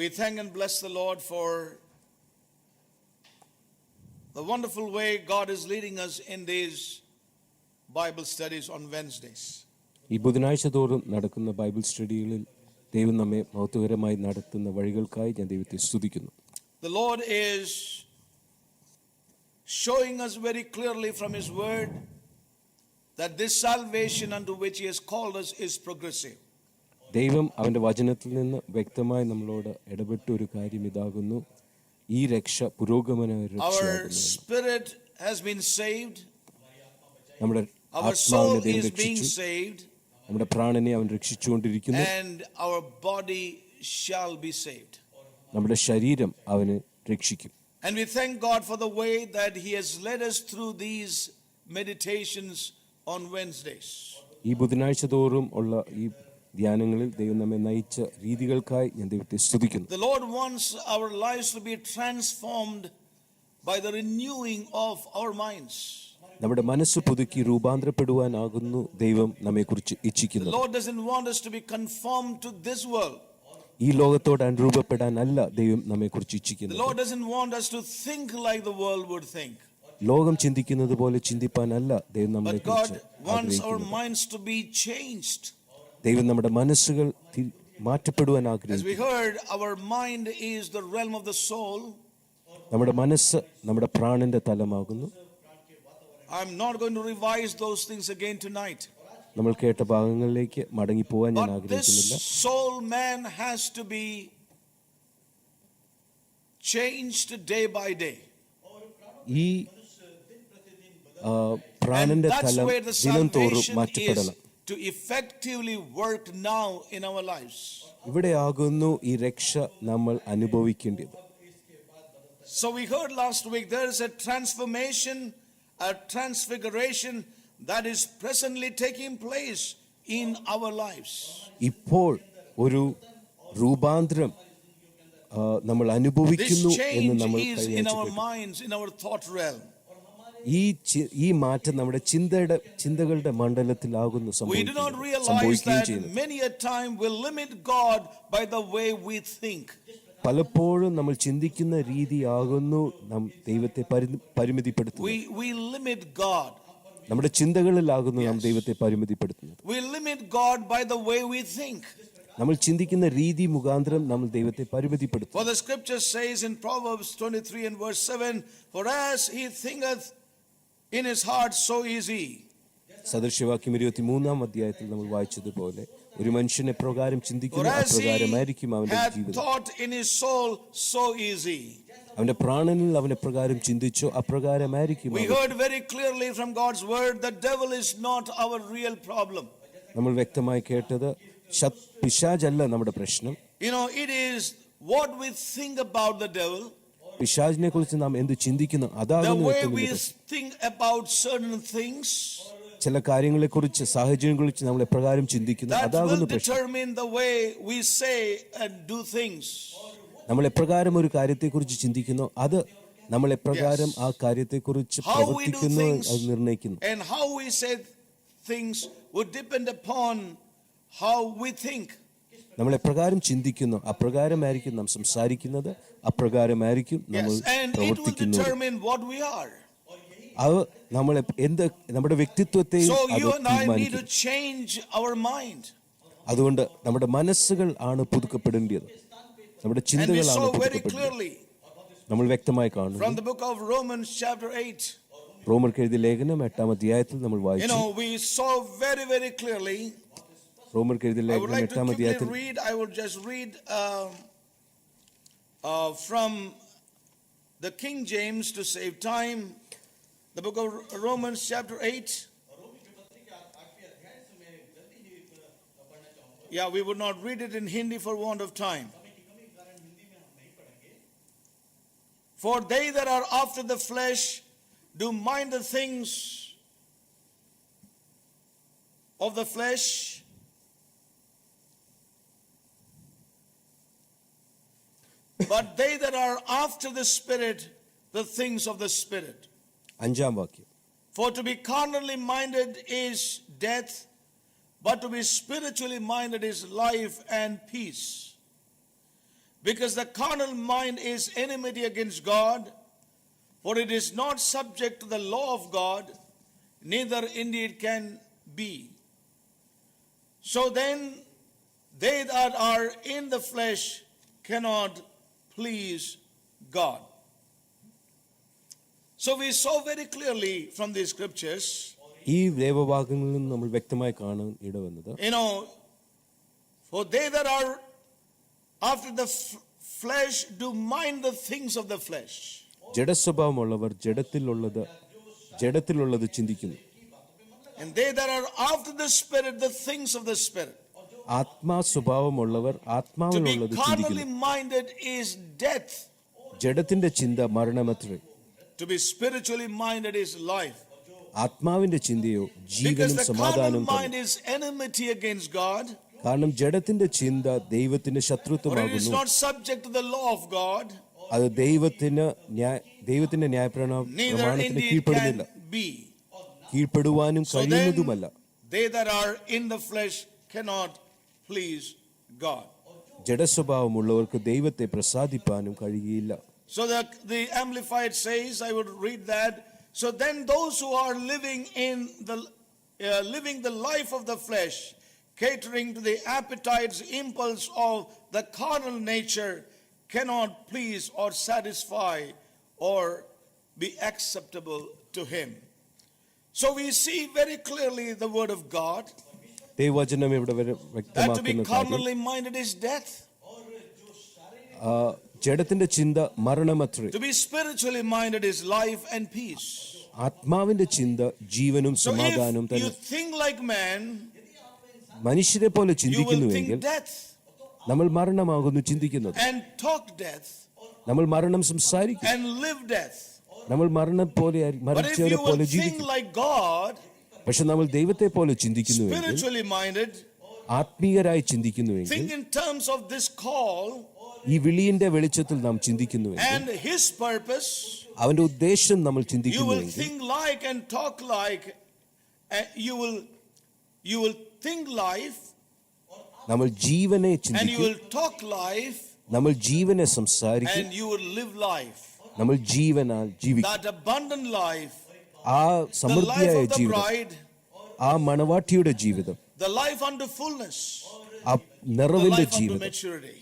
We thank and bless the Lord for the wonderful way God is leading us in these Bible studies on Wednesdays. ഈ ബുധനാഴ്ച തോറും നടക്കുന്ന Bible സ്റ്റഡികളിൽ ദൈവം നമ്മെ മഹത്വകരമായി നടത്തുന്ന വഴികൾക്കായി ഞാൻ ദൈവത്തെ സ്തുതിക്കുന്നു. The Lord is showing us very clearly from His Word that this salvation unto which He has called us is progressive. ദൈവം അവന്റെ വചനത്തിൽ നിന്ന് വ്യക്തമായി നമ്മളോട് ഇടപെട്ട ഒരു കാര്യം ഇതാകുന്നു, ഈ രക്ഷ പുരോഗമന രക്ഷയാകുന്നു. Our spirit has been saved. നമ്മുടെ ആത്മാവിനെ ദൈവം രക്ഷിച്ചു, നമ്മുടെ പ്രാണനെ അവൻ രക്ഷിച്ചുകൊണ്ടിരിക്കുന്നു. And our body shall be saved. നമ്മുടെ ശരീരം അവന് രക്ഷിക്കും. And we thank God for the way that He has led us through these meditations on Wednesdays. ഈ ബുധനാഴ്ച തോറും ഉള്ള ഈ ധ്യാനങ്ങളിൽ ദൈവം നമ്മെ നയിച്ച രീതികൾക്കായി ഞാൻ ദൈവത്തെ സ്തുതിക്കുന്നു. The Lord wants our lives to be transformed by the renewing of our minds. നമ്മുടെ മനസ്സ് പുതുക്കി രൂപാന്തരപ്പെടുവാനാകുന്നു ദൈവം നമ്മെക്കുറിച്ച് ഇച്ഛിക്കുന്നത്. The Lord doesn't want us to be conformed to this world. ഈ ലോകത്തോട് അനുരൂപപ്പെടാനല്ല ദൈവം നമ്മെക്കുറിച്ച് ഇച്ഛിക്കുന്നത്. The Lord doesn't want us to think like the world would think. ലോകം ചിന്തിക്കുന്നത് പോലെ ചിന്തിപ്പാനല്ല ദൈവം നമ്മളെക്കുറിച്ച് But God wants our minds to be changed. ദൈവം നമ്മുടെ മനസ്സുകൾ മാറ്റപ്പെടുവാൻ As we ആഗ്രഹിക്കുന്നു. heard, our mind is the realm of the soul. നമ്മുടെ മനസ്സ് നമ്മുടെ പ്രാണന്റെ തലമാകുന്നു. I'm not going to revise those things again tonight. നമ്മൾ കേട്ട ഭാഗങ്ങളിലേക്ക് മടങ്ങിപ്പോവാൻ ഞാൻ But ആഗ്രഹിക്കുന്നില്ല. this soul man has to be changed day by day. ഈ പ്രാണന്റെ And that's തലം where the ദിനം തോറും salvation മാറ്റപ്പെടണം. is to effectively work now in our lives. ഇവിടെ ആകുന്നു ഈ രക്ഷ നമ്മൾ അനുഭവിക്കേണ്ടത്. So we heard last week there is a transformation, a transfiguration that is presently taking place in our lives. ഇപ്പോൾ ഒരു രൂപാന്തരം നമ്മൾ This അനുഭവിക്കുന്നു എന്ന് change നമ്മൾ is in our minds, in our thought realm. ഈ മാറ്റം നമ്മുടെ ചിന്തകളുടെ മണ്ഡലത്തിലാകുന്നു We do not realize സംഭവിക്കുകയും that ചെയ്യുന്നത്. many a time we limit God by the way we think. പലപ്പോഴും നമ്മൾ ചിന്തിക്കുന്ന രീതിയാകുന്നു നാം ദൈവത്തെ പരിമിതിപ്പെടുത്തുന്നത്. We limit God. നമ്മുടെ ചിന്തകളിലാകുന്നു നാം ദൈവത്തെ പരിമിതിപ്പെടുത്തുന്നത്. We limit God by the way we think. നമ്മൾ ചിന്തിക്കുന്ന രീതി മുഖാന്തരം നമ്മൾ ദൈവത്തെ പരിമിതിപ്പെടുത്തും. For the scripture says in Proverbs 23 and verse 7, for as he thinketh in his heart, so is he. സദൃശവാക്യം 23 അധ്യായത്തിൽ നമ്മൾ വായിച്ചതുപോലെ ഒരു മനുഷ്യൻ എപ്രകാരം ചിന്തിക്കുന്നു അപ്രകാരമായിരിക്കും അവന്റെ ജീവിതം. Thought in his soul, so is he. അവന്റെ പ്രാണനിൽ അവൻ എപ്രകാരം ചിന്തിച്ചോ അപ്രകാരമായിരിക്കും. We heard very clearly from God's word, the devil is not our real problem. നമ്മൾ വ്യക്തമായി കേട്ടത് പിശാചല്ല നമ്മുടെ പ്രശ്നം. You know, it is what we think about the devil. പിശാചിനെ കുറിച്ച് നാം എന്ത് ചിന്തിക്കുന്നു The അതാകുന്നു way ഏറ്റവും we വലിയ പ്രശ്നം. think about certain things, ചില കാര്യങ്ങളെ കുറിച്ച് സാഹചര്യങ്ങളെ കുറിച്ച് നമ്മൾ എപ്രകാരം ചിന്തിക്കുന്നു that will അതാകുന്നു പ്രശ്നം. determine the way we say and do things. നമ്മൾ എപ്രകാരം ഒരു കാര്യത്തെക്കുറിച്ച് ചിന്തിക്കുന്നു അത് നമ്മൾ എപ്രകാരം ആ കാര്യത്തെക്കുറിച്ച് പ്രവർത്തിക്കുന്നു അത് നിർണ്ണയിക്കുന്നു. And how we say things would depend upon how we think. നമ്മൾ എപ്രകാരം ചിന്തിക്കുന്നു അപ്രകാരമായിരിക്കും നാം സംസാരിക്കുന്നത്, അപ്രകാരമായിരിക്കും നമ്മൾ And it will പ്രവർത്തിക്കുന്നത്. determine what we are. അത് നമ്മളെ നമ്മുടെ വ്യക്തിത്വത്തെ So അത് you and I need to തീരുമാനിക്കും. change our mind. അതുകൊണ്ട് നമ്മുടെ മനസ്സുകൾ ആണ് പുതുക്കപ്പെടേണ്ടത്, നമ്മുടെ And we ചിന്തകളാണ് saw very പുതുക്കപ്പെടേണ്ടത്. clearly നമ്മൾ വ്യക്തമായി from കാണുന്നു. the book of Romans chapter 8. റോമർക്ക് എഴുതിയ ലേഖനം 8 അധ്യായത്തിൽ നമ്മൾ You വായിച്ചു. know, we saw very, very clearly. റോമർക്ക് എഴുതിയ I would ലേഖനം like to 8 അധ്യായത്തിൽ quickly read. I will just read from the King James to save time. The book of Romans chapter 8. Yeah, we would not read it in Hindi for want of time. For they that are after the flesh do mind the things of the flesh, but they that are after the Spirit, the things of the Spirit. 5 വാക്യം. For to be carnally minded is death, but to be spiritually minded is life and peace. Because the carnal mind is enmity against God, for it is not subject to the law of God, neither indeed can be. So then, they that are in the flesh cannot please God. So we saw very clearly from these scriptures, ഈ ദേവഭാഗങ്ങളിൽ നിന്ന് നമ്മൾ വ്യക്തമായി കാണാൻ ഇടവന്നത്, for they that are after the flesh do mind the things of the flesh. ജഡസ്വഭാവമുള്ളവർ ജഡത്തിലുള്ളത് ചിന്തിക്കുന്നു. And they that are after the spirit, the things of the spirit. ആത്മാ സ്വഭാവമുള്ളവർ To be ആത്മാവിനുള്ളത് carnally ചിന്തിക്കുന്നു. minded is death. ജഡത്തിന്റെ ചിന്ത മരണമത്രേ. To be spiritually minded is life. ആത്മാവിന്റെ ചിന്തയോ Because ജീവനും the carnal സമാധാനവും mind തന്നെ. is enmity against God. കാരണം ജഡത്തിന്റെ ചിന്ത ദൈവത്തിന്റെ For it is ശത്രുത്വമാകുന്നു. not subject to the law of God. അത് ദൈവത്തിന്റെ Neither ന്യായപ്രമാണത്തിന് indeed കീഴ്പ്പെടുന്നില്ല, can be. കീഴ്പ്പെടുവാനും So കഴിയുന്നതുമല്ല. then, they that are in the flesh cannot please God. ജഡസ്വഭാവമുള്ളവർക്ക് ദൈവത്തെ പ്രസാദിപ്പാനും കഴിയില്ല. So the Amplified says, I would read that. So then those who are living the life of the flesh, catering to the appetites, impulse of the carnal nature, cannot please or satisfy or be acceptable to him. So we see very clearly the word of God, ദൈവവചനം ഇവിടെ വരെ that to be വ്യക്തമാക്കുന്ന കാര്യം, carnally minded is death. ജഡത്തിന്റെ ചിന്ത മരണമത്രേ. To be spiritually minded is life and peace. ആത്മാവിന്റെ ചിന്ത ജീവനും So സമാധാനവും if you തന്നെ. think like man, മനുഷ്യരെ പോലെ you will ചിന്തിക്കുന്നുവെങ്കിൽ think death നമ്മൾ മരണമാകുന്നു ചിന്തിക്കുന്നത്. and talk death നമ്മൾ മരണം സംസാരിക്കും. and live death. നമ്മൾ മരിച്ചവരെ But if you പോലെ will think ജീവിക്കും. like God, പക്ഷെ നമ്മൾ ദൈവത്തെ പോലെ ചിന്തിക്കുന്നുവെങ്കിൽ, spiritually minded, ആത്മീയരായി ചിന്തിക്കുന്നുവെങ്കിൽ, think in terms of this call ഈ വിളിയുടെ വെളിച്ചത്തിൽ നാം ചിന്തിക്കുന്നുവെങ്കിൽ, and his purpose, അവന്റെ ഉദ്ദേശം നമ്മൾ you will ചിന്തിക്കുന്നുവെങ്കിൽ, think like and talk like, you will think life നമ്മൾ ജീവനെ and you ചിന്തിക്കും, will talk life നമ്മൾ ജീവനെ സംസാരിക്കും, and you will live life. നമ്മൾ ജീവനാൽ ജീവിക്കും. That abundant life, ആ the life സമൃദ്ധിയായ of the ജീവിതം, bride, ആ മണവാട്ടിയുടെ ജീവിതം, the life unto fullness, ആ the നിറവിന്റെ life unto ജീവിതം, maturity.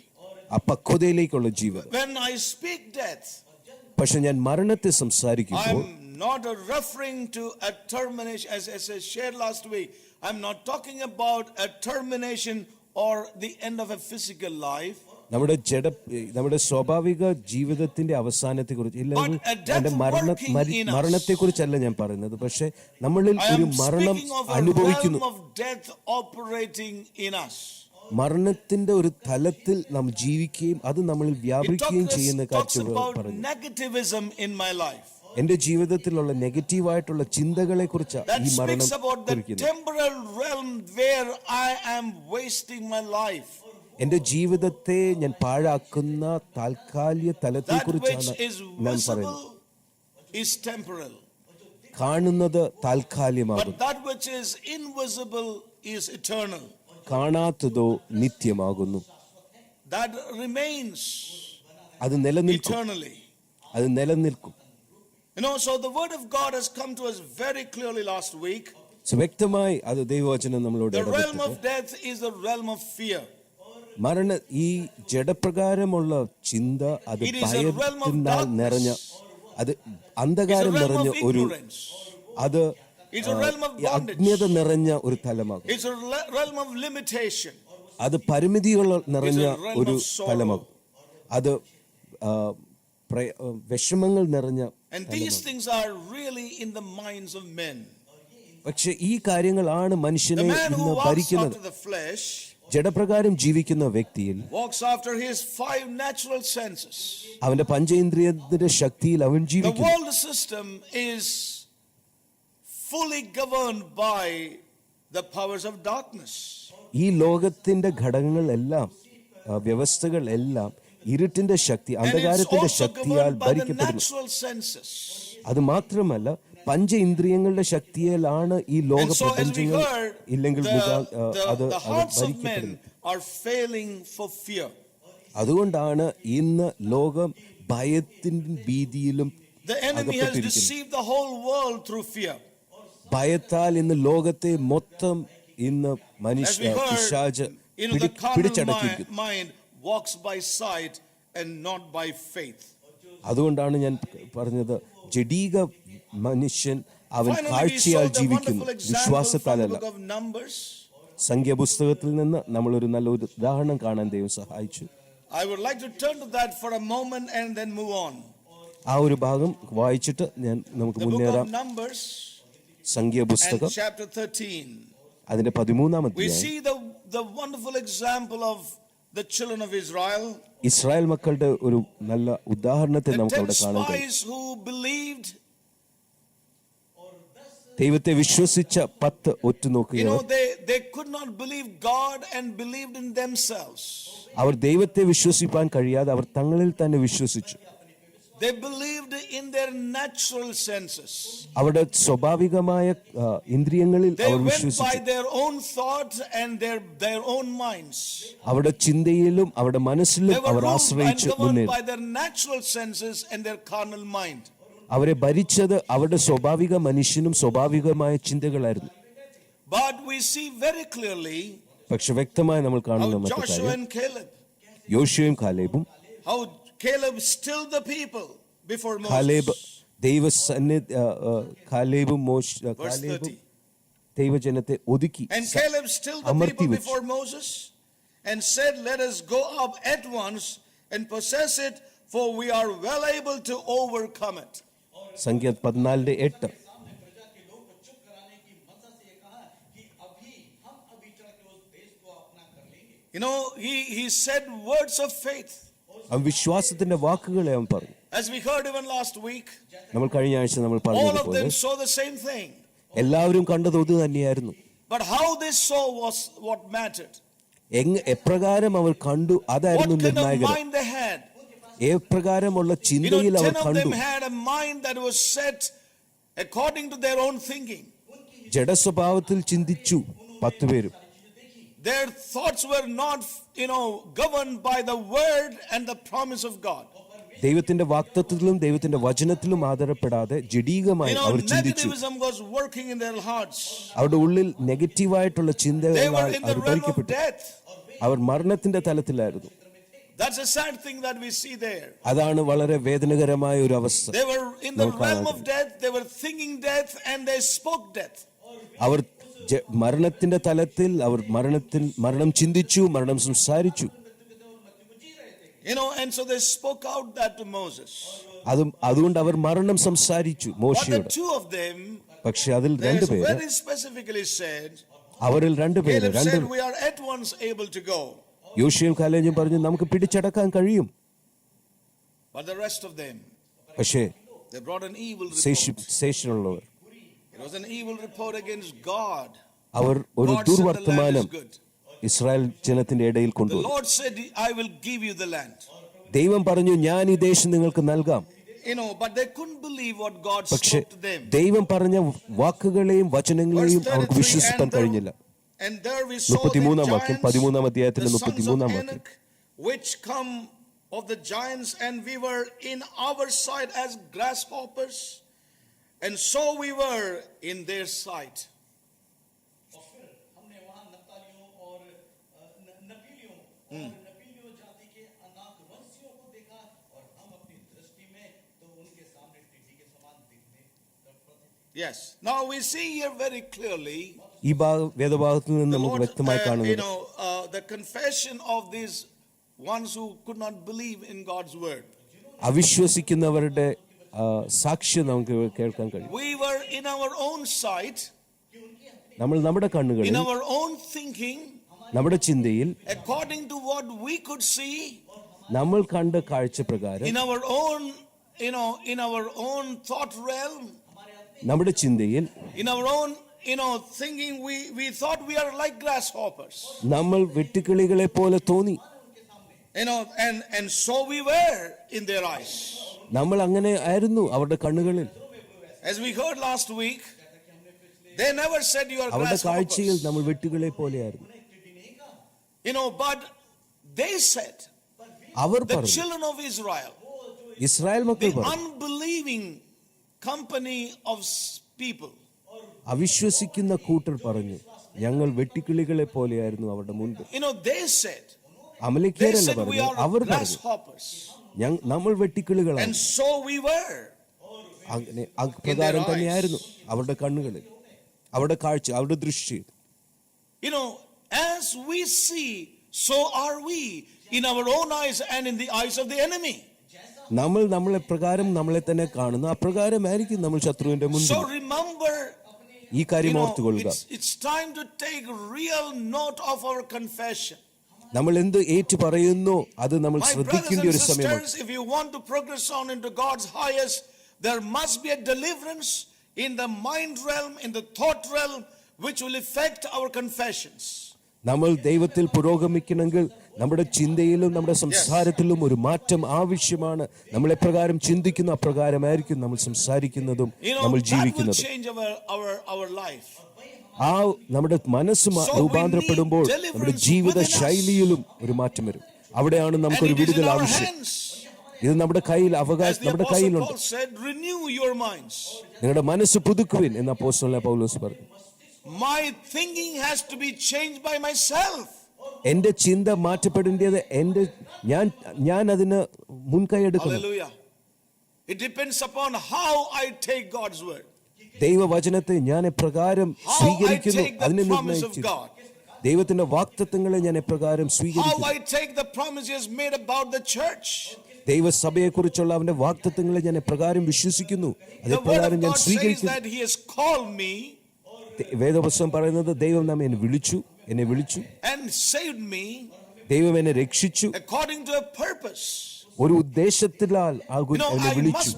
ആ പക്വതയിലേക്കുള്ള ജീവിതം. When I speak death, പക്ഷെ ഞാൻ മരണത്തെ സംസാരിക്കുമ്പോൾ I'm not referring to a termination, as I shared last week. I'm not talking about a termination or the end of a physical life. നമ്മുടെ സ്വാഭാവിക ജീവിതത്തിന്റെ അവസാനത്തെ കുറിച്ച് But a death working in us. മരണത്തെ കുറിച്ചല്ല ഞാൻ പറയുന്നത്. പക്ഷെ നമ്മളിൽ I ഒരു am മരണം speaking of a അനുഭവിക്കുന്നു. realm of death operating in us. മരണത്തിന്റെ ഒരു തലത്തിൽ നാം ജീവിക്കുകയും അത് നമ്മളിൽ It വ്യാപരിക്കുകയും ചെയ്യുന്ന talks കാഴ്ച about പറഞ്ഞു. negativism in my life. എന്റെ ജീവിതത്തിലുള്ള നെഗറ്റീവായിട്ടുള്ള ചിന്തകളെ കുറിച്ച് That ഈ മരണം speaks about the കുറിക്കുന്നു. temporal realm where I am wasting my life. എന്റെ ജീവിതത്തെ ഞാൻ പാഴാക്കുന്ന താൽക്കാലിക തലത്തെ That which കുറിച്ചാണ് is ഞാൻ visible പറയുന്നത്. is temporal, കാണുന്നത് താൽക്കാലികമാകും, but that which is invisible is eternal. കാണാത്തതോ നിത്യമാകുന്നു. That remains അത് നിലനിൽക്കും, eternally. അത് നിലനിൽക്കും. So the word of God has come to us very clearly last week. വ്യക്തമായി അത് ദൈവവചനം നമ്മളോട് The realm ഇടപെട്ടത്. of death is the realm of fear. ഈ ജഡപ്രകാരമുള്ള ചിന്ത അത് It is a realm of ഭയത്തിനാൽ darkness. നിറഞ്ഞ, അത് It's a അന്ധകാരം realm നിറഞ്ഞ of ഒരു, ignorance. അത് It's a realm of bondage. അജ്ഞത നിറഞ്ഞ ഒരു തലമാകും. It's a realm of limitation. അത് പരിമിതികൾ നിറഞ്ഞ It's a realm ഒരു of sorrow. തലമാകും. അത് വിഷമങ്ങൾ നിറഞ്ഞ And these things are really in the minds of men. പക്ഷെ ഈ കാര്യങ്ങളാണ് The മനുഷ്യനെ man who ഇന്ന് walks ഭരിക്കുന്നത്. after the flesh ജഡപ്രകാരം ജീവിക്കുന്ന വ്യക്തിയിൽ walks after his 5 natural senses. അവന്റെ പഞ്ചേന്ദ്രിയത്തിന്റെ ശക്തിയിൽ അവൻ The ജീവിക്കുന്നു. world system is fully governed by the powers of darkness. ഈ ലോകത്തിന്റെ ഘടകങ്ങളെല്ലാം വ്യവസ്ഥകൾ എല്ലാം ഇരുട്ടിന്റെ ശക്തി, And it's അന്ധകാരത്തിന്റെ also ശക്തിയാൽ governed by the ഭരിക്കപ്പെടുന്നു. natural senses. അത് മാത്രമല്ല പഞ്ച ഇന്ദ്രിയങ്ങളുടെ ശക്തിയിലാണ് ഈ ലോക And so as we പ്രപഞ്ചങ്ങൾ heard, ഇല്ലെങ്കിൽ അത് the hearts of men ഭരിക്കപ്പെടുന്നു. are failing for fear. അതുകൊണ്ടാണ് ഇന്ന് ലോകം ഭയത്തിൻ്റെ ഭീതിയിലും The enemy has അകപ്പെട്ടിരിക്കുന്നു. deceived the whole world through fear. ഭയത്താൽ ഇന്ന് ലോകത്തെ മൊത്തം ഇന്ന് As we മനുഷ്യ heard, പിശാച് the carnal പിടിച്ചടക്കിയിരിക്കുന്നു. mind walks by sight and not by faith. അതുകൊണ്ടാണ് ഞാൻ പറഞ്ഞത് ജഡീക മനുഷ്യൻ അവൻ Finally, we saw കാഴ്ചയാൽ the ജീവിക്കുന്നു, wonderful example from the വിശ്വാസത്താലല്ല. book of Numbers. സംഖ്യാപുസ്തകത്തിൽ നിന്ന് നമ്മളൊരു നല്ലൊരു ഉദാഹരണം കാണാൻ ദൈവം സഹായിച്ചു. I would like to turn to that for a moment and then move on. ആ ഒരു ഭാഗം വായിച്ചിട്ട് നമുക്ക് The book മുന്നേറാം. of Numbers സംഖ്യാപുസ്തകം and chapter 13. അതിന്റെ 13-ാം We അധ്യായം. see the wonderful example of the children of Israel. Israel മക്കളുടെ ഒരു നല്ല ഉദാഹരണത്തെ The നമുക്ക് 10 അവിടെ കാണാൻ കഴിയും. spies who believed, ദൈവത്തെ വിശ്വസിച്ച 10 ഒറ്റുനോക്കുകയാണ്. they could not believe God and believed in themselves. അവർ ദൈവത്തെ വിശ്വസിപ്പാൻ കഴിയാതെ അവർ തങ്ങളിൽ തന്നെ വിശ്വസിച്ചു. They believed in their natural senses. അവരുടെ സ്വാഭാവികമായ ഇന്ദ്രിയങ്ങളിൽ They അവർ went by വിശ്വസിച്ചു. their own thought and their own minds. അവരുടെ ചിന്തയിലും അവരുടെ They മനസ്സിലും were അവർ ruled and ആശ്രയിച്ച് governed മുന്നേറി. by their natural senses and their carnal mind. അവരെ ഭരിച്ചത് അവരുടെ സ്വാഭാവിക മനുഷ്യനും സ്വാഭാവികമായ ചിന്തകളായിരുന്നു. But we see very clearly പക്ഷെ വ്യക്തമായി നമ്മൾ കാണുന്ന how മറ്റു Joshua കാര്യം and Caleb, യോശുവയും കാലേബും how Caleb stilled the people before Caleb Moses. കാലേബും Verse 30. ദൈവജനത്തെ ഒതുക്കി And Caleb stilled the അമർത്തി people വെച്ചു. before Moses and said, "Let us go up at once and possess it, for we are well able to overcome it." സംഖ്യ 14:8. He said words of faith. അവൻ വിശ്വാസത്തിന്റെ വാക്കുകളെ അവൻ പറഞ്ഞു. As we heard even last week, നമ്മൾ കഴിഞ്ഞ ആഴ്ച നമ്മൾ all of പറഞ്ഞതുപോലെ them saw the same thing. എല്ലാവരും കണ്ടത് ഇത് തന്നെയായിരുന്നു. But how they saw was what mattered. എപ്രകാരം അവർ കണ്ടു അതായിരുന്നു What kind of നിർണായകം. mind they had. എപ്രകാരമുള്ള ചിന്തയിൽ 10 അവർ of കണ്ടു. them had a mind that was set according to their own thinking. ജഡസ്വഭാവത്തിൽ ചിന്തിച്ചു 10 പേരും. Their thoughts were not, governed by the word and the promise of God. ദൈവത്തിന്റെ വാഗ്ദത്തത്തിലും ദൈവത്തിന്റെ വചനത്തിലും ആധാരപ്പെടാതെ ജഡീകമായി അവർ ചിന്തിച്ചു. Negativism was working in their hearts. അവരുടെ ഉള്ളിൽ നെഗറ്റീവായിട്ടുള്ള They were ചിന്തകളാൽ in the our realm of ഭരിക്കപ്പെട്ടു. death. അവർ മരണത്തിന്റെ തലത്തിലായിരുന്നു. That's a sad thing that we see there. അതാണ് വളരെ വേദനകരമായ ഒരു അവസ്ഥ. They were in the realm of death. They were thinking death and they spoke death. അവർ മരണത്തിന്റെ തലത്തിൽ അവർ മരണം ചിന്തിച്ചു, മരണം സംസാരിച്ചു. And so they spoke out that to Moses. അതുകൊണ്ട് അവർ മരണം സംസാരിച്ചു But the മോശയോട്. two of them, പക്ഷെ അതിൽ they 2 പേര്, very specifically said, അവരിൽ 2 പേര്, Caleb said, "We are at once able to go." യോശുവയും കാലേബും പറഞ്ഞു നമുക്ക് പിടിച്ചടക്കാൻ കഴിയും. But the rest of them, പക്ഷേ they brought an evil report. ശേഷമുള്ളവർ It was an evil report against God. അവർ ഒരു God said the land ദുർവർത്തമാനം is good. Israel ജനത്തിന്റെ ഇടയിൽ The കൊണ്ടുവന്നു. Lord said, "I will give you the land." ദൈവം പറഞ്ഞു ഞാൻ ഈ ദേശം നിങ്ങൾക്ക് നൽകാം. But they couldn't believe what God പക്ഷെ spoke to them. ദൈവം പറഞ്ഞ വാക്കുകളെയും വചനങ്ങളെയും Verse അവർക്ക് 33, വിശ്വസിക്കാൻ കഴിഞ്ഞില്ല. And there we saw the 33-ാം വാക്യം, giants, 13-ാം അധ്യായത്തിലെ the sons of 33-ാം വാക്യം. Anak, which come of the giants, and we were in our sight as grasshoppers, and so we were in their sight. Yes. Now we see here very clearly ഈ വേദഭാഗത്തിൽ നിന്ന് the നമുക്ക് Lord, വ്യക്തമായി കാണുന്നത് the confession of these ones who could not believe in God's word. അവിശ്വസിക്കുന്നവരുടെ സാക്ഷ്യം നമുക്ക് കേൾക്കാൻ കഴിയും. We were in our own sight, നമ്മൾ നമ്മുടെ in കണ്ണുകളിൽ, our own thinking, നമ്മുടെ ചിന്തയിൽ, according to what we could see, നമ്മൾ കണ്ട കാഴ്ച പ്രകാരം, in our own, in our own thought realm, നമ്മുടെ ചിന്തയിൽ, in our own, thinking, we thought we are like grasshoppers. നമ്മൾ വെട്ടുക്കിളികളെ പോലെ തോന്നി. And so we were in their eyes. നമ്മൾ അങ്ങനെ ആയിരുന്നു അവരുടെ കണ്ണുകളിൽ. As we heard last week, they never said you are അവരുടെ കാഴ്ചയിൽ grasshoppers. നമ്മൾ വെട്ടുകളെ പോലെയായിരുന്നു. But they said, അവർ The പറഞ്ഞു, children of Israel, ഇസ്രായേൽ മക്കൾ the പറഞ്ഞു, unbelieving company of people, അവിശ്വസിക്കുന്ന കൂട്ടർ പറഞ്ഞു, ഞങ്ങൾ വെട്ടിക്കിളികളെ പോലെയായിരുന്നു അവരുടെ മുൻപ്. they said, അമലേഖ്യരല്ല we പറഞ്ഞു, are അവർ പറഞ്ഞു, grasshoppers. നമ്മൾ വെട്ടിക്കിളികളാണ്. And so we were. അങ്ങനെ അപ്രകാരം തന്നെയായിരുന്നു അവരുടെ കണ്ണുകളിൽ, അവരുടെ കാഴ്ച, അവരുടെ ദൃഷ്ടി. As we see, so are we in our own eyes and in the eyes of the enemy. നമ്മൾ നമ്മളെ പ്രകാരം നമ്മളെ തന്നെ കാണുന്നു, അപ്രകാരമായിരിക്കും നമ്മൾ ശത്രുവിന്റെ മുൻപിൽ. So remember, ഈ കാര്യം ഓർത്തുകൊള്ളുക. it's time to take real note of our confession. നമ്മൾ എന്ത് ഏറ്റു പറയുന്നു അത് നമ്മൾ My ശ്രദ്ധിക്കേണ്ട brothers ഒരു and സമയമാണ്. sisters, if you want to progress on into God's highest, there must be a deliverance in the mind realm, in the thought realm, which will affect our confessions. നമ്മൾ ദൈവത്തിൽ പുരോഗമിക്കണമെങ്കിൽ നമ്മുടെ ചിന്തയിലും നമ്മുടെ സംസാരത്തിലും ഒരു മാറ്റം ആവശ്യമാണ്. നമ്മൾ എപ്രകാരം ചിന്തിക്കുന്നു അപ്രകാരമായിരിക്കും നമ്മൾ സംസാരിക്കുന്നതും നമ്മൾ ജീവിക്കുന്നതും. ആ നമ്മുടെ മനസ്സ് രൂപാന്തരപ്പെടുമ്പോൾ നമ്മുടെ ജീവിത ശൈലിയിലും ഒരു മാറ്റം വരും. അവിടെയാണ് നമുക്കൊരു വിടുതൽ ആവശ്യം. ഇത് നമ്മുടെ കയ്യിൽ നമ്മുടെ കയ്യിലുണ്ട്. നിങ്ങളുടെ മനസ്സ് പുതുക്കുവിൻ എന്ന് അപ്പോസ്തലനായ പൗലോസ് പറഞ്ഞു. My thinking has to be changed by myself. എന്റെ ചിന്ത മാറ്റപ്പെടേണ്ടത് ഞാൻ അതിന് മുൻകൈ എടുക്കണം. Hallelujah. It depends upon how I take God's word. ദൈവവചനത്തെ ഞാൻ എപ്രകാരം സ്വീകരിക്കുന്നു അതിനെ നിർണ്ണയിച്ചു. ദൈവത്തിന്റെ വാഗ്ദത്തങ്ങളെ ഞാൻ എപ്രകാരം സ്വീകരിക്കുന്നു. How I take the promises made about the church. ദൈവസഭയെ കുറിച്ചുള്ള അവന്റെ വാഗ്ദത്തങ്ങളെ ഞാൻ എപ്രകാരം വിശ്വസിക്കുന്നു, അതെപ്രകാരം ഞാൻ സ്വീകരിക്കുന്നു. വേദപുസ്തകം പറയുന്നത് ദൈവം എന്നെ വിളിച്ചു and saved me, ദൈവം എന്നെ രക്ഷിച്ചു, according to a purpose. ഒരു ഉദ്ദേശത്തിലാൽ എന്നെ വിളിച്ചു.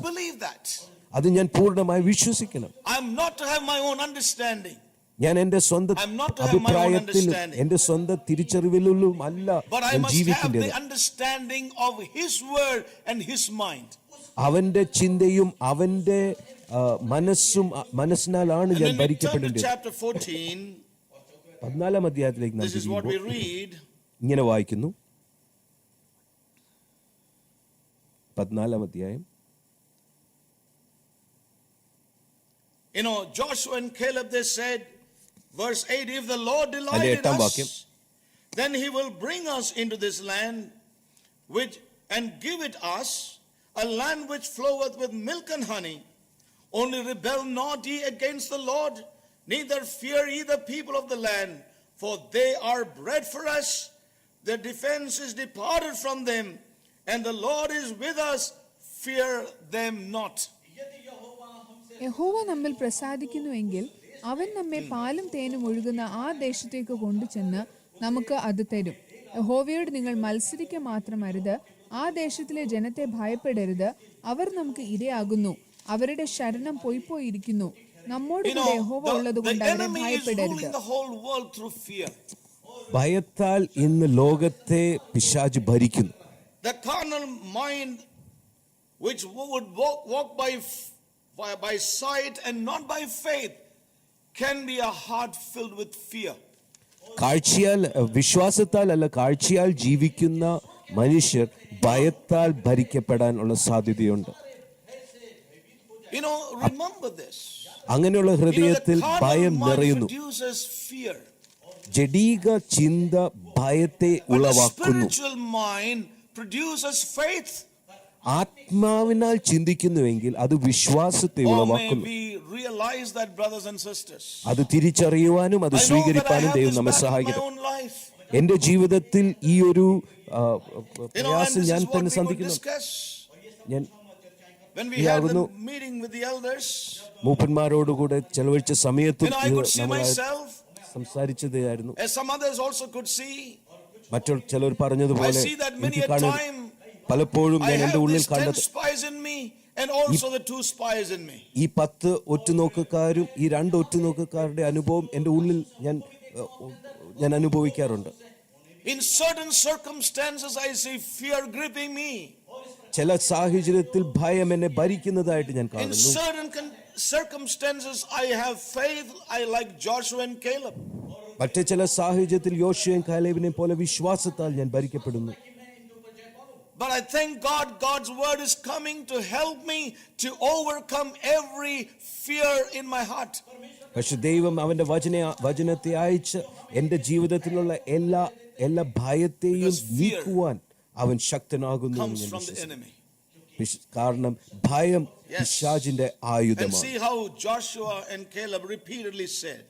അത് ഞാൻ പൂർണ്ണമായി വിശ്വസിക്കണം. I am not to have my own understanding. ഞാൻ എന്റെ സ്വന്തം അഭിപ്രായത്തിലും എന്റെ സ്വന്തം തിരിച്ചറിവിലും അല്ല ഞാൻ ജീവിക്കേണ്ടത്. അവന്റെ ചിന്തയും അവന്റെ മനസ്സിനാലാണ് ഞാൻ ഭരിക്കപ്പെടേണ്ടത്. 14 അധ്യായത്തിലേക്ക് ഇങ്ങനെ വായിക്കുന്നു. 14 അധ്യായം. Joshua and Caleb, they said, verse 8, if the Lord delighted us, then he will bring us into this land and give it us, a land which floweth with milk and honey. Only rebel not ye against the Lord, neither fear ye the people of the land, for they are bread for us. Their defense is departed from them, and the Lord is with us. Fear them not. യഹോവ നമ്മിൽ പ്രസാദിക്കുന്നുവെങ്കിൽ അവൻ നമ്മെ പാലും തേനും ഒഴുകുന്ന ആ ദേശത്തേക്ക് കൊണ്ടുചെന്ന് നമുക്ക് അത് തരും. യഹോവയോട് നിങ്ങൾ മത്സരിക്ക മാത്രമരുത്, ആ ദേശത്തിലെ ജനത്തെ ഭയപ്പെടരുത്. അവർ നമുക്ക് ഇരയാകുന്നു, അവരുടെ ശരണം പോയിപ്പോയിരിക്കുന്നു. നമ്മോട് കൂടെ യഹോവ ഉള്ളതുകൊണ്ട് അവരെ ഭയപ്പെടരുത്. ഭയത്താൽ ഇന്ന് ലോകത്തെ പിശാച് ഭരിക്കുന്നു. The carnal mind which would walk by sight and not by faith can be a heart filled with fear. കാഴ്ചയാൽ വിശ്വാസത്താൽ അല്ല കാഴ്ചയാൽ ജീവിക്കുന്ന മനുഷ്യർ ഭയത്താൽ ഭരിക്കപ്പെടാനുള്ള സാധ്യതയുണ്ട്. Remember this. അങ്ങനെയുള്ള ഹൃദയത്തിൽ ഭയം നിറയുന്നു. ജഡീക ചിന്ത ഭയത്തെ ഉളവാക്കുന്നു. ആത്മാവിനാൽ ചിന്തിക്കുന്നുവെങ്കിൽ അത് വിശ്വാസത്തെ ഉളവാക്കുന്നു. അത് തിരിച്ചറിയുവാനും അത് സ്വീകരിക്കാനും ദൈവം നമ്മെ സഹായിക്കണം. എന്റെ ജീവിതത്തിൽ ഈ ഒരു പ്രയാസം ഞാൻ തന്നെ സന്ധിക്കുന്നു. ഞാൻ മൂപ്പന്മാരോടുകൂടെ ചെലവഴിച്ച സമയത്തും സംസാരിച്ചതായിരുന്നു. മറ്റുള്ള ചിലർ പറഞ്ഞതുപോലെ എനിക്ക് കാണുക പലപ്പോഴും ഞാൻ എന്റെ ഉള്ളിൽ കണ്ടത് ഈ 10 ഒറ്റുനോക്കക്കാരും ഈ 2 ഒറ്റുനോക്കക്കാരുടെ അനുഭവം എന്റെ ഉള്ളിൽ ഞാൻ അനുഭവിക്കാറുണ്ട്. In certain circumstances I see fear gripping me. ചില സാഹചര്യത്തിൽ ഭയം എന്നെ ഭരിക്കുന്നതായിട്ട് ഞാൻ കാണുന്നു. In certain circumstances I have faith, I like Joshua and Caleb. മറ്റു ചില സാഹചര്യത്തിൽ യോശുവയും കാലേബിനെ പോലെ വിശ്വാസത്താൽ ഞാൻ ഭരിക്കപ്പെടുന്നു. But I thank God, God's word is coming to help me to overcome every fear in my heart. പക്ഷെ ദൈവം അവന്റെ വചനത്തെ അയച്ച് എന്റെ ജീവിതത്തിലുള്ള എല്ലാ ഭയത്തെയും നീക്കുവാൻ അവൻ ശക്തനാകുന്നു എന്ന് Comes ഞാൻ from the വിശ്വസിക്കുന്നു. enemy. കാരണം ഭയം പിശാചിന്റെ And ആയുധമാണ്. see how Joshua and Caleb repeatedly said,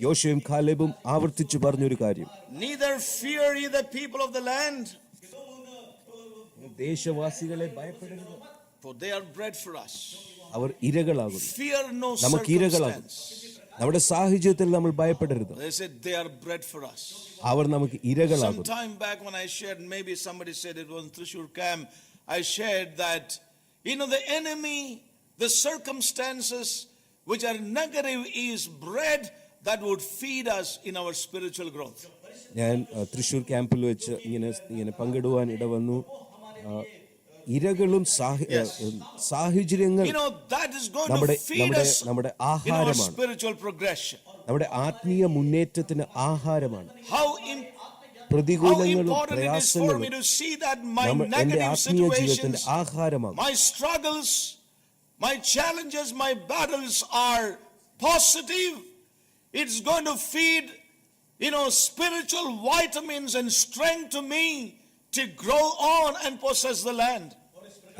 യോശുവയും കാലേബും ആവർത്തിച്ചു പറഞ്ഞൊരു കാര്യം, neither fear ye the people of the land, ദേശവാസികളെ ഭയപ്പെടരുത്, for they are bread for us. Our ഇരകളാകുന്നു. Fear no നമുക്ക് ഇരകളാകും. circumstance. നമ്മുടെ സാഹചര്യത്തിൽ നമ്മൾ ഭയപ്പെടരുത്, They said they are bread for us. അവർ നമുക്ക് Some ഇരകളാകും. time back when I shared, maybe somebody said it was in Trishur camp, I shared that, the enemy, the circumstances which are negative is bread that would feed us in our spiritual growth. ഞാൻ തൃശ്ശൂർ ക്യാമ്പിൽ വെച്ച് ഇങ്ങനെ പങ്കിടുവാൻ ഇടവന്നു. ഇരകളും സാഹചര്യങ്ങൾ That is going to feed us നമ്മുടെ in our ആഹാരമാണ്, spiritual progression. നമ്മുടെ ആത്മീയ മുന്നേറ്റത്തിന് ആഹാരമാണ്. How പ്രതികൂലങ്ങളും important it is for me പ്രയാസങ്ങളും to see that my എന്റെ negative ആത്മീയ ജീവിതത്തിന്റെ situations, ആഹാരമാണ്. my struggles, my challenges, my battles are positive. It's going to feed, spiritual vitamins and strength to me to grow on and possess the land.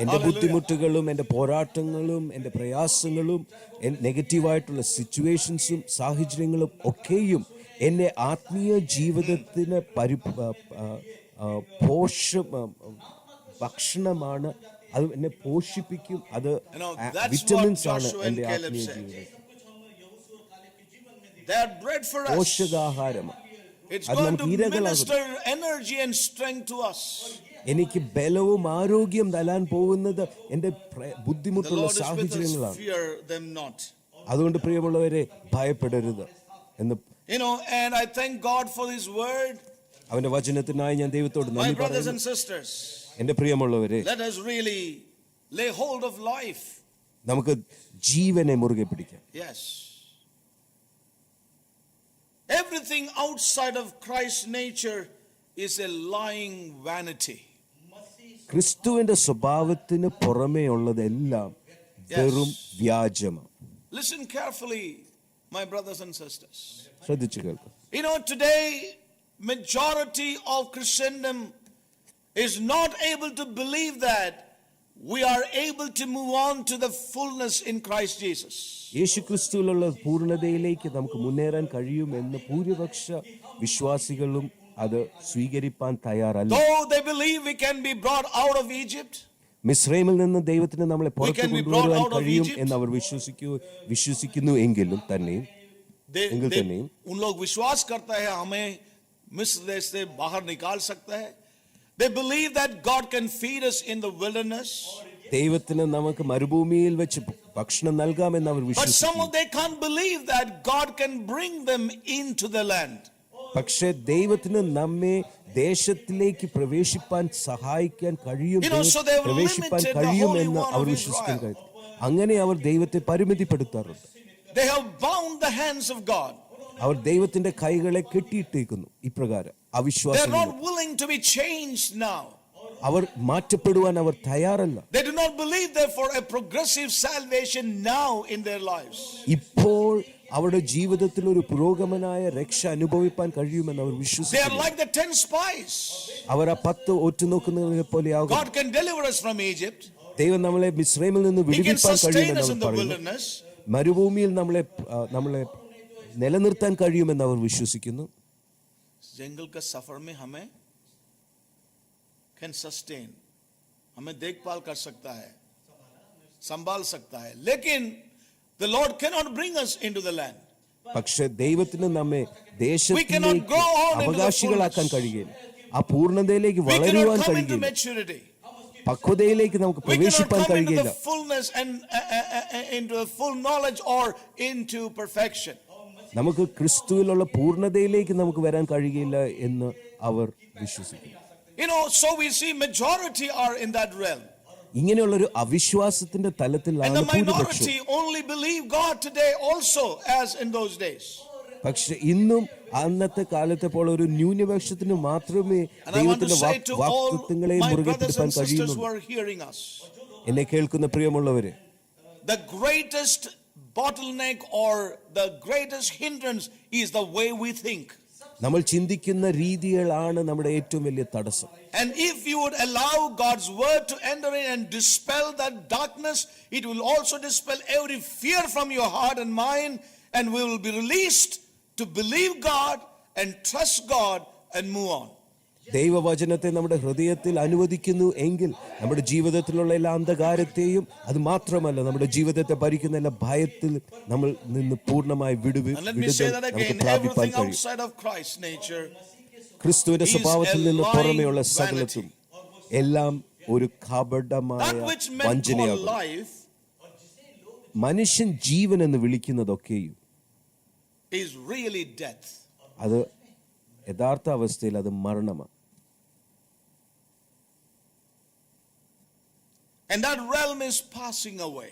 എന്റെ ബുദ്ധിമുട്ടുകളും എന്റെ പോരാട്ടങ്ങളും എന്റെ പ്രയാസങ്ങളും നെഗറ്റീവായിട്ടുള്ള സിറ്റുവേഷൻസും സാഹചര്യങ്ങളും ഒക്കെയും എന്നെ ആത്മീയ ജീവിതത്തിന് ഭക്ഷണമാണ്. അത് എന്നെ പോഷിപ്പിക്കും. അത് വിറ്റമിൻസ് ആണ് എന്റെ ആത്മീയ ജീവിതം, പോഷകാഹാരമാണ്. It's going to minister energy and strength to us. എനിക്ക് ബലവും ആരോഗ്യം തരാൻ പോകുന്നത് എന്റെ The ബുദ്ധിമുട്ടുള്ള Lord is with us, സാഹചര്യങ്ങളാണ്. fear them not. അതുകൊണ്ട് പ്രിയമുള്ളവരെ ഭയപ്പെടരുത് എന്ന് And I thank God for His word. അവന്റെ വചനത്തിനായി ഞാൻ ദൈവത്തോട് My നന്ദി brothers പറയുന്നു. and sisters, എന്റെ പ്രിയമുള്ളവരെ, let us really lay hold of life. നമുക്ക് ജീവനെ മുറുകെ പിടിക്കാം. Yes. Everything outside of Christ's nature is a lying vanity. ക്രിസ്തുവിന്റെ സ്വഭാവത്തിന് പുറമേ ഉള്ളതെല്ലാം വെറും വ്യാജമാണ്. Listen carefully, my brothers and sisters. ശ്രദ്ധിച്ചു കേൾക്കും. Today majority of Christendom is not able to believe that we are able to move on to the fullness in Christ Jesus. യേശു ക്രിസ്തുവിലുള്ള പൂർണ്ണതയിലേക്ക് നമുക്ക് മുന്നേറാൻ കഴിയുമെന്ന് ഭൂരിപക്ഷ വിശ്വാസികളും അത് സ്വീകരിപ്പാൻ തയ്യാറല്ല. Though they believe we can be brought out of Egypt, മിസ്രൈമിൽ നിന്ന് ദൈവത്തിന് നമ്മളെ പുറത്തു കൊണ്ടുവരുവാൻ കഴിയും എന്ന് അവർ വിശ്വസിക്കുന്നു എങ്കിലും തന്നെയും उन लोग विश्वास करता है हमें मिस्र देश से बाहर निकाल सकता है. They believe that God can feed us in the wilderness. ദൈവത്തിന് നമുക്ക് മരുഭൂമിയിൽ വെച്ച് ഭക്ഷണം നൽകാമെന്ന് അവർ But some വിശ്വസിക്കുന്നു. they can't believe that God can bring them into the land. പക്ഷേ ദൈവത്തിന് നമ്മെ ദേശത്തിലേക്ക് പ്രവേശിപ്പാൻ സഹായിക്കാൻ പ്രവേശിപ്പാൻ കഴിയുമെന്ന് അവർ വിശ്വസിക്കാൻ കഴിയും. അങ്ങനെ അവർ ദൈവത്തെ പരിമിതിപ്പെടുത്താറുണ്ട്. They have bound the hands of God. അവർ ദൈവത്തിന്റെ കൈകളെ കെട്ടിയിട്ടേക്കുന്നു. ഇപ്രകാരം They are അവിശ്വാസം, not willing to be changed now. അവർ മാറ്റപ്പെടുവാൻ അവർ തയ്യാറല്ല. They do not believe therefore a progressive salvation now in their lives. ഇപ്പോൾ അവരുടെ ജീവിതത്തിൽ ഒരു പുരോഗമനായ രക്ഷ അനുഭവിപ്പാൻ കഴിയുമെന്ന് അവർ They are വിശ്വസിക്കുന്നു. like the 10 spies. അവർ ആ 10 ഒറ്റുനോക്കുന്നവരെ പോലെയാകും. God can deliver us from Egypt. ദൈവം നമ്മളെ മിസ്രൈമിൽ നിന്ന് He can വിടുവിപ്പാൻ sustain കഴിയുമെന്ന് us അവർ in the പറയുന്നു. wilderness. മരുഭൂമിയിൽ നമ്മളെ നിലനിർത്താൻ കഴിയുമെന്ന് അവർ വിശ്വസിക്കുന്നു. जंगल का सफर में हमें can sustain, हमें देखभाल कर सकता है, संभाल सकता है, लेकिन the Lord cannot bring us into the land. പക്ഷെ ദൈവത്തിന് നമ്മെ ദേശത്തിലേക്ക് അവകാശികളാക്കാൻ കഴിയില്ല. ആ പൂർണ്ണതയിലേക്ക് We cannot വളരുവാൻ come into കഴിയില്ല. maturity. പക്വതയിലേക്ക് നമുക്ക് We cannot പ്രവേശിപ്പാൻ come into കഴിയില്ല. the fullness and into the full knowledge or into perfection. നമുക്ക് ക്രിസ്തുവിലുള്ള പൂർണ്ണതയിലേക്ക് നമുക്ക് വരാൻ കഴിയില്ല എന്ന് അവർ വിശ്വസിക്കുന്നു. So we see majority are in that realm. ഇങ്ങനെയുള്ളൊരു അവിശ്വാസത്തിന്റെ തലത്തിലാണ് And the ഭൂരിപക്ഷം. minority only believe God today also as in those days. പക്ഷെ ഇന്നും അന്നത്തെ കാലത്തെ പോലെ ഒരു ന്യൂനപക്ഷത്തിന് മാത്രമേ And I want to ദൈവത്തിന്റെ say to all വാഗ്ദത്തങ്ങളെ my മുറുകെ brothers പിടിക്കാൻ and sisters who കഴിയുന്നു. are hearing us, എന്നെ കേൾക്കുന്ന പ്രിയമുള്ളവരെ, the greatest bottleneck or the greatest hindrance is the way we think. നമ്മൾ ചിന്തിക്കുന്ന രീതികളാണ് നമ്മുടെ ഏറ്റവും വലിയ തടസ്സം. And if you would allow God's word to enter in and dispel that darkness, it will also dispel every fear from your heart and mind, and we will be released to believe God and trust God and move on. ദൈവവചനത്തെ നമ്മുടെ ഹൃദയത്തിൽ അനുവദിക്കുന്നു എങ്കിൽ നമ്മുടെ ജീവിതത്തിലുള്ള എല്ലാ അന്ധകാരത്തെയും, അത് മാത്രമല്ല നമ്മുടെ ജീവിതത്തെ ഭരിക്കുന്ന എല്ലാ ഭയത്തിൽ നമ്മൾ നിന്ന് പൂർണ്ണമായി And let me say that നമുക്ക് again, പ്രാപിപ്പാൻ everything കഴിയും. outside of Christ's nature ക്രിസ്തുവിന്റെ is സ്വഭാവത്തിൽ a നിന്ന് lying പുറമെയുള്ള vanity. സകലത്തും എല്ലാം ഒരു കപടമായ That which men call വഞ്ചനയാകും. life മനുഷ്യൻ ജീവൻ എന്ന് വിളിക്കുന്നതൊക്കെയും is really death. അത് യഥാർത്ഥ അവസ്ഥയിൽ അത് മരണമാണ്. And that realm is passing away.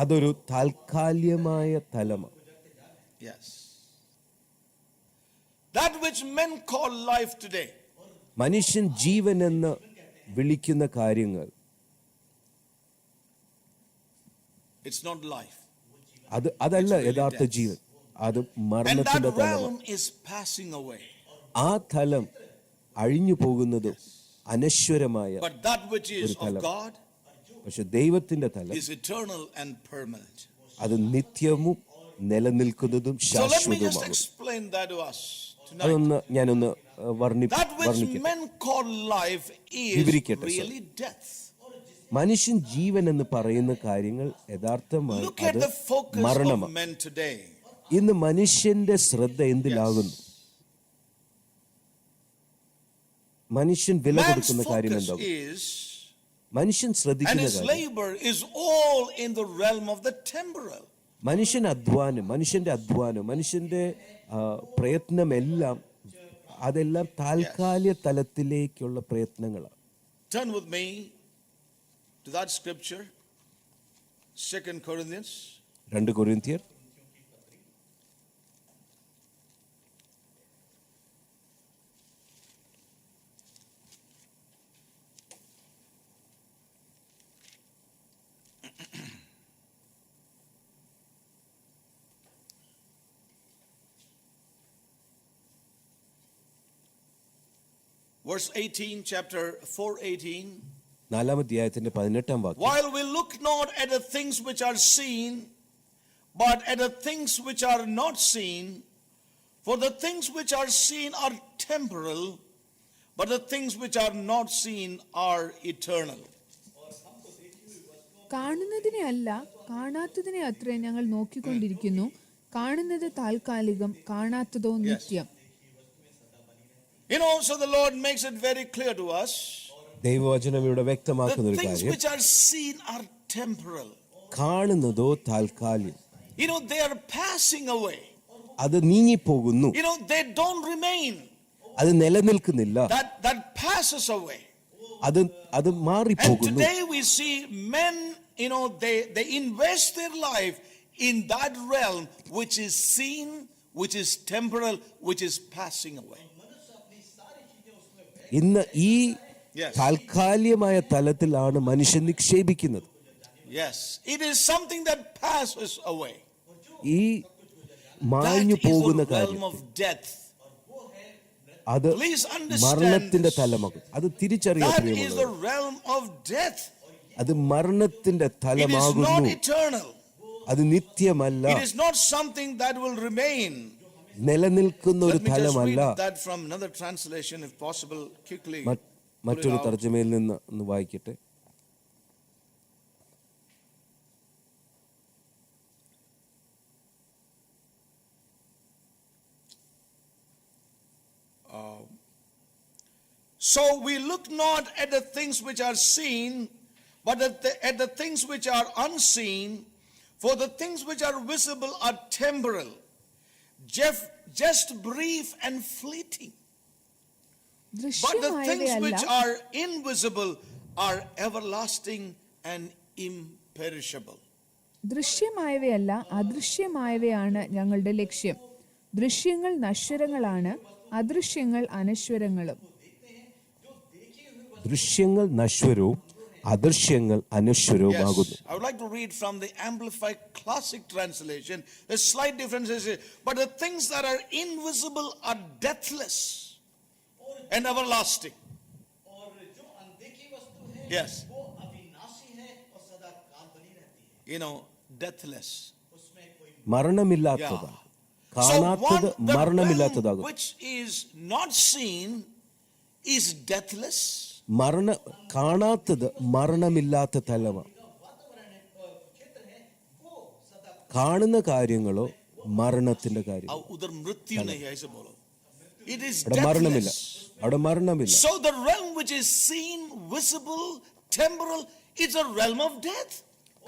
അതൊരു താൽക്കാലികമായ തലമാണ്. Yes. That which men call life today മനുഷ്യൻ ജീവൻ എന്ന് വിളിക്കുന്ന കാര്യങ്ങൾ it's not life. അതല്ല യഥാർത്ഥ ജീവൻ, അത് And മരണത്തിന്റെ that തലമാണ്. realm is passing away. ആ തലം അഴിഞ്ഞു പോകുന്നതും അനശ്വരമായ But that which is ഒരു of തലം. God പക്ഷെ ദൈവത്തിന്റെ തലം is eternal and permanent. അത് നിത്യവും നിലനിൽക്കുന്നതും So let me just ശാശ്വതവുമാകും. explain that to us tonight. അതൊന്ന് ഞാനൊന്ന് That which വർണ്ണിക്കട്ടെ. men call life is വിവരിക്കട്ടെ, സർ. really death. മനുഷ്യൻ ജീവൻ എന്ന് പറയുന്ന കാര്യങ്ങൾ യഥാർത്ഥമായി Look at അത് the focus of മരണമാണ്. men today. ഇന്ന് മനുഷ്യന്റെ ശ്രദ്ധ എന്തിലാകുന്നു? മനുഷ്യൻ വില Man's കൊടുക്കുന്ന കാര്യം focus എന്താകും? is, മനുഷ്യൻ and ശ്രദ്ധിക്കുന്ന his കാര്യം, labor is all in the realm of the temporal. മനുഷ്യന്റെ അധ്വാനം, മനുഷ്യന്റെ പ്രയത്നമെല്ലാം അതെല്ലാം താൽക്കാലിക തലത്തിലേക്കുള്ള പ്രയത്നങ്ങളാണ്. Turn with me to that scripture, 2 Corinthians. 2 കൊരിന്ത്യർ Verse 18, chapter 4:18. 4 അധ്യായത്തിന്റെ 18 വാക്യം. While we look not at the things which are seen, but at the things which are not seen, for the things which are seen are temporal, but the things which are not seen are eternal. കാണുന്നതിനെ അല്ല കാണാത്തതിനെ അത്രേ ഞങ്ങൾ നോക്കിക്കൊണ്ടിരിക്കുന്നു. കാണുന്നത് താൽക്കാലികം, കാണാത്തതോ നിത്യം. You know, so the Lord makes it very clear to us. ദൈവവചനം ഇവിടെ വ്യക്തമാക്കുന്ന The ഒരു things കാര്യം, which are seen are temporal. കാണുന്നതോ താൽക്കാലികം, You know, they are passing away. അത് നീങ്ങിപ്പോകുന്നു, You know, they don't remain. അത് നിലനിൽക്കുന്നില്ല, That passes away. അത് And മാറിപ്പോകുന്നു. today we see men, you know, they invest their life in that realm which is seen, which is temporal, which is passing away. ഇന്ന് ഈ Yes. താൽക്കാലികമായ തലത്തിലാണ് മനുഷ്യൻ നിക്ഷേപിക്കുന്നത്. Yes. It is something that passes away. ഈ That മാഞ്ഞു is പോകുന്ന the realm കാര്യം, of death. അത് Please understand മരണത്തിന്റെ this. തലമാകും. അത് തിരിച്ചറിയാൻ That is the പ്രിയമുള്ളവർ, realm of death. അത് മരണത്തിന്റെ It is not തലമാകുന്നു. eternal. അത് നിത്യമല്ല, It is not something that will remain. നിലനിൽക്കുന്ന ഒരു Let me just തലമല്ല. read that from another translation, if possible, quickly. മറ്റൊരു തർജ്ജമയിൽ നിന്ന് ഒന്ന് വായിക്കട്ടെ. So we look not at the things which are seen, but at the things which are unseen. For the things which are visible are temporal, just brief and fleeting. But the things which ദൃശ്യമായവയല്ല are invisible are everlasting and imperishable. ദൃശ്യമായവയല്ല അദൃശ്യമായവയാണ് ഞങ്ങളുടെ ലക്ഷ്യം. ദൃശ്യങ്ങൾ നശ്വരങ്ങളാണ്, അദൃശ്യങ്ങൾ അനശ്വരങ്ങളും. ദൃശ്യങ്ങൾ നശ്വരവും അദൃശ്യങ്ങൾ അനശ്വരവുമാകുന്നു. I would like to read from the Amplified Classic Translation. The slight difference is, but the things that are invisible are deathless and everlasting. Yes. You know, deathless. മരണമില്ലാത്തതാണ്. So കാണാത്തത് the realm മരണമില്ലാത്തതാകും. which is not seen is deathless. കാണാത്തത് മരണമില്ലാത്ത തലമാണ്. കാണുന്ന കാര്യങ്ങളോ മരണത്തിന്റെ കാര്യം. उधर मृत्यु नहीं है ऐसे बोलो. It is അവിടെ മരണമില്ല, deathless. അവിടെ മരണമില്ല. So the realm which is seen, visible, temporal, is a realm of death.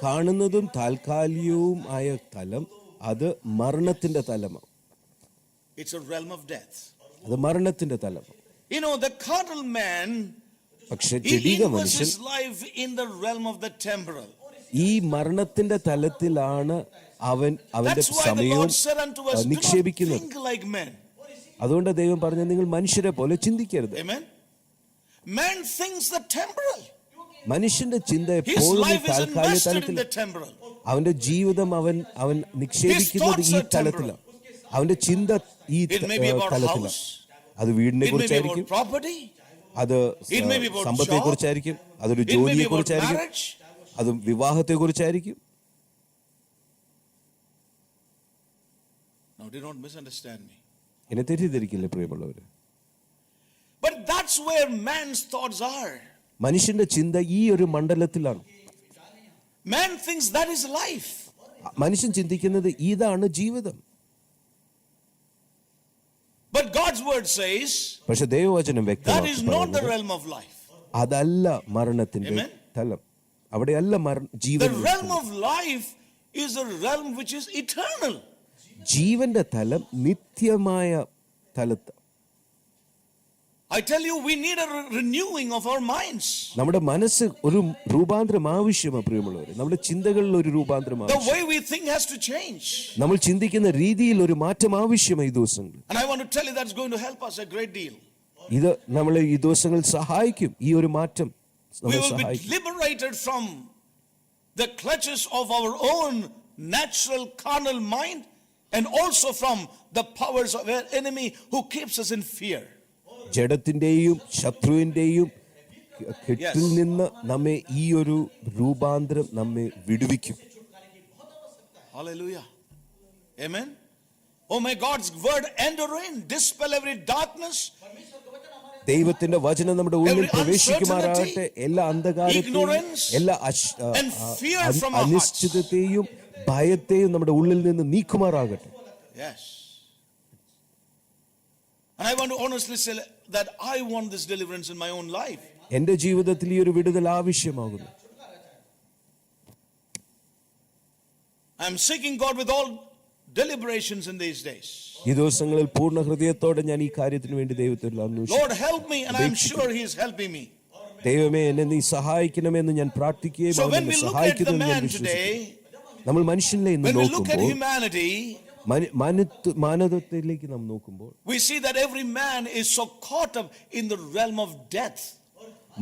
കാണുന്നതും താൽക്കാലികവും ആയ തലം അത് മരണത്തിന്റെ തലമാണ്. It's a realm of death. അത് മരണത്തിന്റെ തലമാണ്. You know, the carnal man, പക്ഷെ he ജഡിക invests മനുഷ്യൻ his life in the realm of the temporal. ഈ മരണത്തിന്റെ തലത്തിലാണ് അവന്റെ That's why the സമയവും Lord said unto us, do not നിക്ഷേപിക്കുന്നത്. think like men. അതുകൊണ്ട് ദൈവം പറഞ്ഞു, നിങ്ങൾ മനുഷ്യരെ പോലെ ചിന്തിക്കരുത്. Amen. Man thinks the temporal. മനുഷ്യന്റെ ചിന്ത His എപ്പോഴും life is താൽക്കാലിക invested in തലത്തിൽ. the temporal. അവന്റെ ജീവിതം അവൻ നിക്ഷേപിക്കുന്നത് His ഈ thoughts are തലത്തിലാണ്. അവന്റെ ചിന്ത ഈ It may be about തലത്തിലാണ്. house. അത് വീടിനെ It may be കുറിച്ചായിരിക്കും, about property. അത് It may be about സമ്പത്തെ job. കുറിച്ചായിരിക്കും, അതൊരു It may ജോലിയെ be about കുറിച്ചായിരിക്കും, marriage. അത് വിവാഹത്തെ കുറിച്ചായിരിക്കും. Now, do not misunderstand me. എന്നെ തെറ്റിദ്ധരിക്കില്ലേ പ്രിയമുള്ളവര്? But that's where man's thoughts are. മനുഷ്യന്റെ ചിന്ത ഈ ഒരു മണ്ഡലത്തിലാണ്. Man thinks that is life. മനുഷ്യൻ ചിന്തിക്കുന്നത് ഇതാണ് ജീവിതം. But God's word says പക്ഷെ ദൈവവചനം that വ്യക്തമാക്കി is not the പറയുന്നത് realm of life. അതല്ല മരണത്തിന്റെ Amen. തലം. അവിടെയല്ല The Jeevan. realm of life is a realm which is eternal. ജീവന്റെ തലം നിത്യമായ തലത്ത്. I tell you, we need a renewing of our minds. നമ്മുടെ മനസ്സ് ഒരു രൂപാന്തരം ആവശ്യമാണ് പ്രിയമുള്ളവര്. നമ്മുടെ ചിന്തകളിൽ ഒരു രൂപാന്തരം The ആവശ്യം. way we think has to change. നമ്മൾ ചിന്തിക്കുന്ന രീതിയിൽ ഒരു മാറ്റം ആവശ്യമാണ് ഈ ദിവസങ്ങളിൽ. And I want to tell you that's going to help us a great deal. ഇത് നമ്മളെ ഈ ദിവസങ്ങളിൽ സഹായിക്കും. ഈ ഒരു മാറ്റം We നമ്മളെ will be സഹായിക്കും. liberated from the clutches of our own natural carnal mind and also from the powers of our enemy who keeps us in fear. ജഡത്തിന്റെയും ശത്രുവിന്റെയും കെട്ടിൽ നിന്ന് നമ്മെ ഈ ഒരു രൂപാന്തരം നമ്മെ വിടുവിക്കും. Hallelujah. Amen. Oh, may God's word enter in, dispel every darkness, ദൈവത്തിന്റെ വചനം നമ്മുടെ ഉള്ളിൽ every പ്രവേശിക്കുമാറാകട്ടെ. എല്ലാ അന്ധകാരത്തെയും ignorance, എല്ലാ and fear from our അനിശ്ചിതത്തെയും ഭയത്തെയും നമ്മുടെ ഉള്ളിൽ നിന്ന് നീക്കുമാറാകട്ടെ. yes. And I want to honestly say that I want this deliverance in my own life. എന്റെ ജീവിതത്തിൽ ഈ ഒരു വിടുതൽ ആവശ്യമാകുന്നു. I am seeking God with all deliberations in these days. ഈ ദിവസങ്ങളിൽ പൂർണ്ണ ഹൃദയത്തോടെ ഞാൻ ഈ കാര്യത്തിന് വേണ്ടി ദൈവത്തിൽ അന്വേഷിക്കുന്നു. Lord, help me, and I am sure He is helping me. ദൈവമേ, എന്നെ നീ സഹായിക്കണമെന്ന് ഞാൻ പ്രാർത്ഥിക്കുകയും So അവൻ when എന്നെ we look at the സഹായിക്കുമെന്ന് ഞാൻ man വിശ്വസിക്കുന്നു. today, നമ്മൾ മനുഷ്യനിലെ ഇന്ന് when we look at നോക്കുമ്പോൾ, humanity, മാനവത്വത്തിലേക്ക് നാം നോക്കുമ്പോൾ we see that every man is so caught up in the realm of death.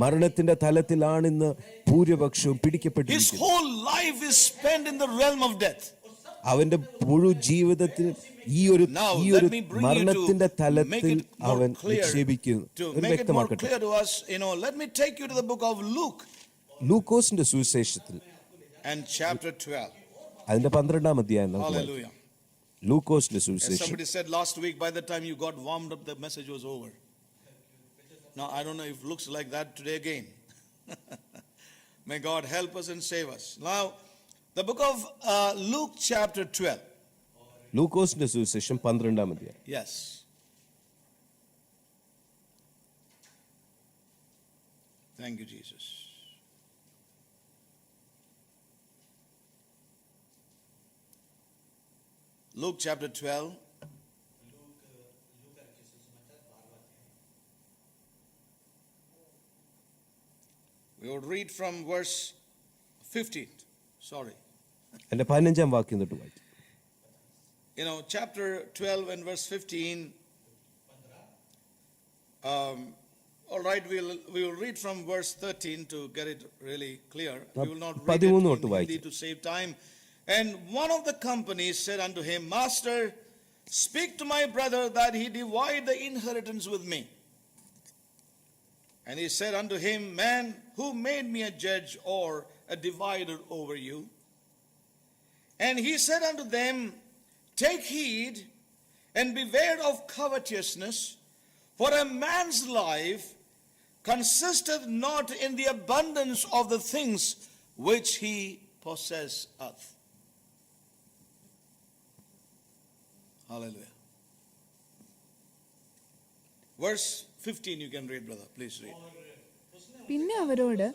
മരണത്തിന്റെ തലത്തിലാണ് ഇന്ന് ഭൂരിപക്ഷവും His പിടിക്കപ്പെട്ടിരിക്കുന്നത്. whole life is spent in the realm of death. അവന്റെ മുഴു ജീവിതത്തിൽ ഈ ഒരു Now, ഈ ഒരു let me bring you മരണത്തിന്റെ to make തലത്തിൽ it more അവൻ clear. നിക്ഷേപിക്കുന്നു. To എന്ന് make it more വ്യക്തമാക്കട്ടെ. clear to us, let me take you to the book of Luke ലൂക്കോസിന്റെ സുവിശേഷത്തിൽ and chapter 12. അതിന്റെ 12-ാം അധ്യായം നമുക്ക് വായിക്കാം. Hallelujah. ലൂക്കോസിന്റെ As സുവിശേഷം. somebody said last week, by the time you got warmed up, the message was over. Now, I don't know if it looks like that today again. May God help us and save us. Now, the book of Luke chapter 12. ലൂക്കോസിന്റെ സുവിശേഷം 12-ാം അധ്യായം. Yes. Thank you, Jesus. Luke chapter 12. We will read from verse 15. Sorry. എന്റെ 15-ാം വാക്യം തൊട്ട് വായിക്കും. chapter 12 and verse 15. All right, we will read from verse 13 to get it really clear. We will not read it in Hindi to save time. And one of the company said unto him, Master, speak to my brother that he divide the inheritance with me. And he said unto him, Man, who made me a judge or a divider over you? And he said unto them, Take heed and beware of covetousness, for a man's life consisteth not in the abundance of the things which he possesseth. Hallelujah. Verse 15 you can read, brother. Please read. പിന്നെ അവരോട്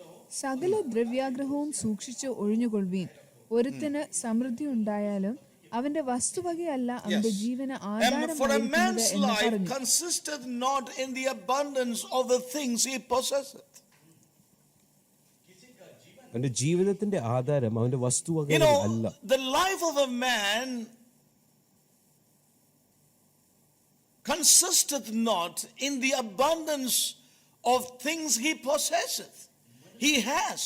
സകല ദ്രവ്യാഗ്രഹവും സൂക്ഷിച്ച് ഒഴിഞ്ഞുകൊള്ളുവീൻ. ഒരുത്തന് സമൃദ്ധി ഉണ്ടായാലും അവന്റെ വസ്തുവകയല്ല അവന്റെ ജീവന് For a ആധാരമായിരിക്കുന്നത് man's എന്ന് life പറഞ്ഞു. consisteth not in the abundance of the things he possesseth. അവന്റെ ജീവിതത്തിന്റെ ആധാരം അവന്റെ വസ്തുവകകൾ അല്ല. The life of a man consisteth not in the abundance of things he possesseth. He has.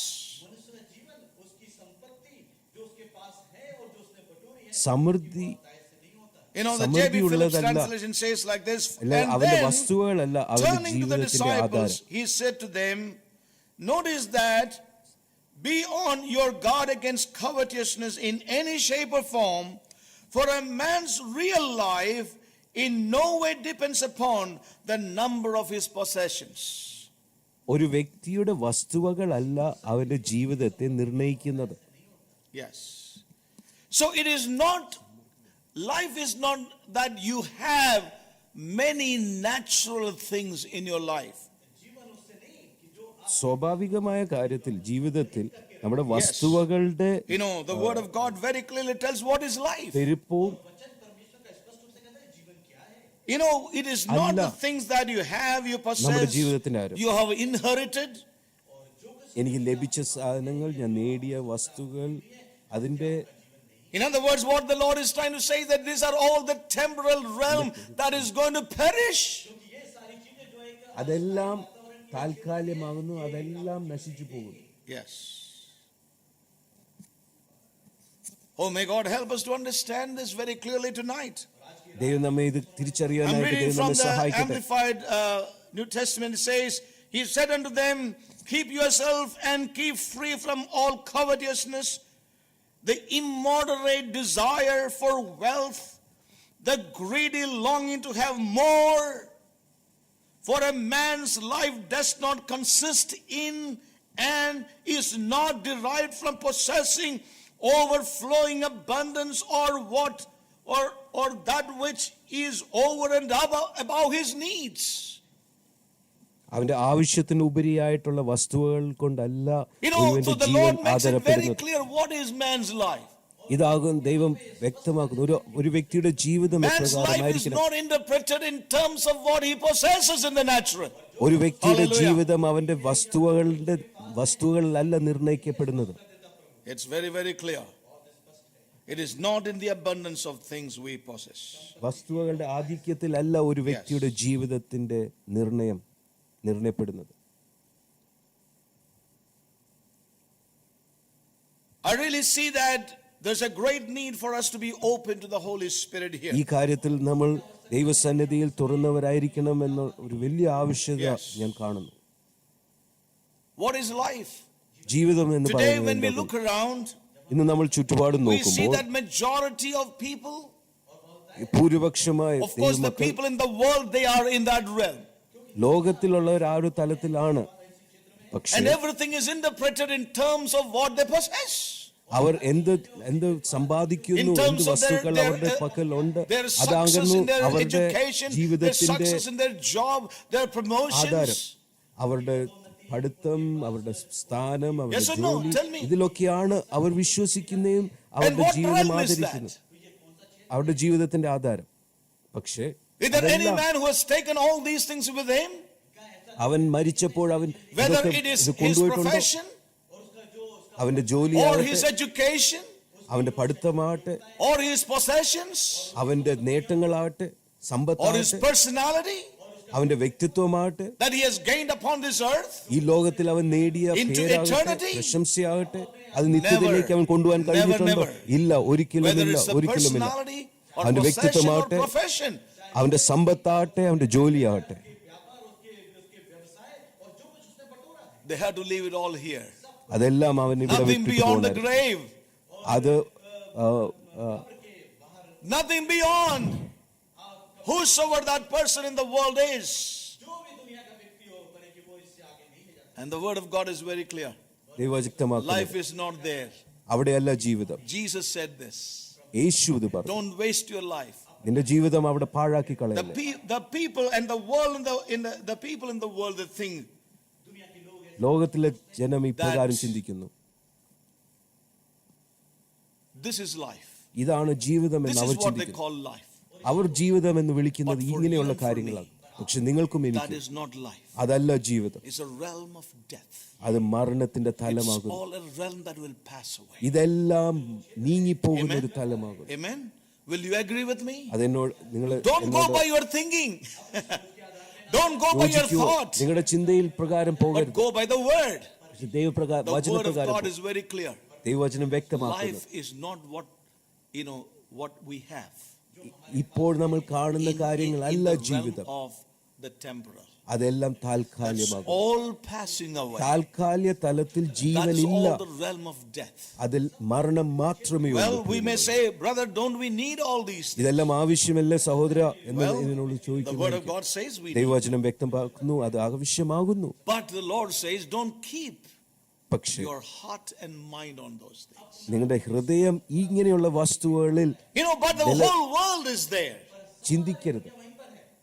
സമൃദ്ധി The J.B. Phillips translation says like this. And അവന്റെ then, വസ്തുവകളല്ല അവന്റെ turning to the ജീവിതത്തിന്റെ disciples, ആധാരം. he said to them, Notice that, be on your guard against covetousness in any shape or form, for a man's real life in no way depends upon the number of his possessions. ഒരു വ്യക്തിയുടെ വസ്തുവകളല്ല അവന്റെ ജീവിതത്തെ നിർണയിക്കുന്നത്. Yes. So it is not, life is not that you have many natural things in your life. സ്വാഭാവികമായ കാര്യത്തിൽ ജീവിതത്തിൽ നമ്മുടെ വസ്തുവകളുടെ The word of God very clearly tells what is life. പെരുപ്പവും It is not the things that you have, you possess, you have inherited. എനിക്ക് ലഭിച്ച സാധനങ്ങൾ, ഞാൻ നേടിയ വസ്തുക്കൾ, അതിന്റെ In other words, what the Lord is trying to say is that these are all the temporal realm that is going to perish. അതെല്ലാം താൽക്കാലികമാകുന്നു, അതെല്ലാം നശിച്ചു പോകുന്നു. Yes. Oh, may God help us to understand this very clearly tonight. ദൈവം നമ്മെ ഇത് തിരിച്ചറിയാനായിട്ട് I'm reading ദൈവം from നമ്മെ the സഹായിക്കട്ടെ. Amplified New Testament. It says, He said unto them, Keep yourself and keep free from all covetousness, the immoderate desire for wealth, the greedy longing to have more. For a man's life does not consist in and is not derived from possessing overflowing abundance or that which is over and above his needs. അവന്റെ ആവശ്യത്തിന് ഉപരിയായിട്ടുള്ള വസ്തുക്കൾ കൊണ്ടല്ല So the Lord makes it very clear what is man's life. ഇതാകും ദൈവം വ്യക്തമാക്കുന്നു ഒരു വ്യക്തിയുടെ ജീവിതം Man's life is not interpreted in terms of what he possesses in the natural. ഒരു വ്യക്തിയുടെ ജീവിതം അവന്റെ വസ്തുക്കളിലല്ല നിർണയിക്കപ്പെടുന്നത്. It's very, very clear. It is not in the abundance of things we possess. വസ്തുക്കളുടെ ആധിക്യത്തിലല്ല ഒരു വ്യക്തിയുടെ ജീവിതത്തിന്റെ നിർണയപ്പെടുന്നത്. I really see that there's a great need for us to be open to the Holy Spirit here. ഈ കാര്യത്തിൽ നമ്മൾ ദൈവസന്നിധിയിൽ തുറന്നവരായിരിക്കണം എന്ന ഒരു വലിയ ആവശ്യകത ഞാൻ കാണുന്നു. What is life? ജീവിതം എന്ന് Today when we പറയുന്നത് look around, ഇന്ന് നമ്മൾ ചുറ്റുപാടും we see നോക്കുമ്പോൾ that majority of people, ഭൂരിപക്ഷമായ of course the people in the world, they are in that realm. ലോകത്തിലുള്ളവർ ആ ഒരു തലത്തിലാണ്. പക്ഷേ And everything is interpreted in terms of what they possess. അവർ എന്ത് സമ്പാദിക്കുന്നു, എന്ത് വസ്തുക്കൾ അവരുടെ പക്കലുണ്ട്, അതാകുന്നു അവരുടെ ജീവിതത്തിന്റെ ആധാരം. അവരുടെ പഠിത്തം, അവരുടെ സ്ഥാനം, അവരുടെ ജോലി, ഇതിലൊക്കെയാണ് അവർ വിശ്വസിക്കുന്നതും അവരുടെ ജീവിതം ആദരിക്കുന്നത്, അവരുടെ ജീവിതത്തിന്റെ ആധാരം. പക്ഷേ അവൻ മരിച്ചപ്പോൾ അവൻ കൊണ്ടുപോയിട്ടുണ്ടോ? അവന്റെ ജോലി, അവന്റെ പഠിത്തമാകട്ടെ, or his possessions, അവന്റെ നേട്ടങ്ങളാകട്ടെ, or his സമ്പത്താകട്ടെ, personality അവന്റെ വ്യക്തിത്വമാകട്ടെ, that he has gained upon this earth, ഈ ലോകത്തിൽ അവൻ നേടിയ into പേരാകട്ടെ, eternity, പ്രശംസയാകട്ടെ, അത് നിത്യതയിലേക്ക് അവൻ കൊണ്ടുപോകാൻ കഴിഞ്ഞിട്ടുണ്ടോ? never. ഇല്ല, ഒരിക്കലും whether ഇല്ല, it's a ഒരിക്കലുമില്ല. personality or അവന്റെ possession or വ്യക്തിത്വമാകട്ടെ, profession, അവന്റെ സമ്പത്താകട്ടെ, അവന്റെ ജോലിയാകട്ടെ, they had to leave it all here. അതെല്ലാം അവൻ ഇവിടെ Nothing വിട്ടിട്ട് beyond the പോകണം. grave, അത് nothing beyond. Whosoever that person in the world is. And the word of God is very clear. ദൈവവചനമാക്കുന്നത് Life is not there. അവിടെയല്ല ജീവിതം. Jesus said this. യേശു ഇത് പറഞ്ഞു, Don't waste your life. നിന്റെ ജീവിതം അവിടെ പാഴാക്കി The, കളയല്ലേ. the people and the world the people in the world that think ലോകത്തിലെ ജനം ഇപ്രകാരം ചിന്തിക്കുന്നു, this is life. ഇതാണ് ജീവിതം This എന്ന് is അവർ what they ചിന്തിക്കുന്നു. call life. അവർ ജീവിതം എന്ന് വിളിക്കുന്നത് But for ഇങ്ങനെയുള്ള you and for കാര്യങ്ങളാണ്. പക്ഷെ നിങ്ങൾക്കും That എനിക്കും is not life. അതല്ല ജീവിതം. It's a realm of death. അത് മരണത്തിന്റെ It's തലമാകുന്നു. all a realm that will pass away. ഇതെല്ലാം നീങ്ങിപ്പോകുന്ന Amen. ഒരു തലമാകുന്നു. Amen. Will you agree with me? അതെന്നോട് നിങ്ങൾ Don't go by your thinking. Don't go by your thought. നിങ്ങളുടെ ചിന്തയിൽ പ്രകാരം But പോകരുത്. go by the word. പക്ഷെ ദൈവപ്രകാരം The word of വചനപ്രകാരം God is very clear. ദൈവവചനം വ്യക്തമാക്കുന്നു. Life is not what we have. ഇപ്പോൾ നമ്മൾ കാണുന്ന In കാര്യങ്ങളല്ല the realm ജീവിതം. of the temporal. അതെല്ലാം That's താൽക്കാലികമാകും. all passing away. താൽക്കാലിക തലത്തിൽ That's ജീവനില്ല. all the realm of death. അതിൽ മരണം മാത്രമേ Well, ഉള്ളൂ. we may say, brother, don't we need all these things? ഇതെല്ലാം ആവശ്യമല്ലേ സഹോദര എന്ന് Well, ഇതിനോട് the word ചോദിക്കുന്നു. of God says we need. ദൈവവചനം വ്യക്തമാക്കുന്നു അത് ആവശ്യമാകുന്നു. But the Lord says, don't keep പക്ഷേ your heart and mind on those things. നിങ്ങളുടെ ഹൃദയം ഇങ്ങനെയുള്ള വസ്തുക്കളിൽ But the whole world is there. ചിന്തിക്കരുത്.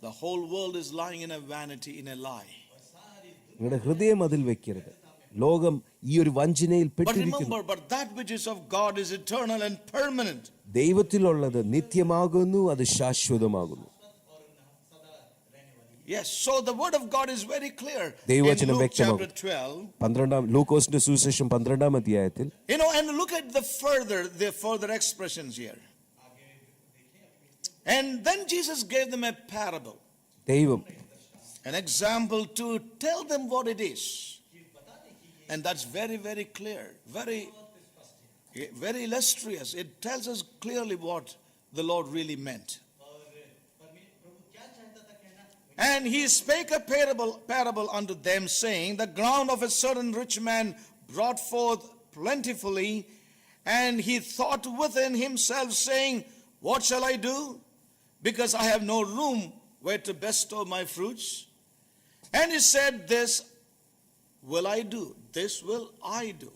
The whole world is lying in a vanity, in a lie. നിങ്ങളുടെ ഹൃദയം അതിൽ വെക്കരുത്. ലോകം ഈ ഒരു വഞ്ചനയിൽ But പെട്ടിരിക്കുന്നു. remember, but that which is of God is eternal and permanent. ദൈവത്തിലുള്ളത് നിത്യമാകുന്നു, അത് ശാശ്വതമാകുന്നു. Yes, so the word of God is very clear. In ദൈവവചനം Luke വ്യക്തമാകും. chapter 12, 12 ലൂക്കോസിന്റെ സുവിശേഷം 12-ാം അധ്യായത്തിൽ and look at the further expressions here. And then Jesus gave them a parable, ദൈവം an example to tell them what it is. And that's very, very clear, very, very illustrious. It tells us clearly what the Lord really meant. And he spake a parable unto them, saying, the ground of a certain rich man brought forth plentifully, and he thought within himself, saying, what shall I do? Because I have no room where to bestow my fruits. And he said, this will I do, this will I do.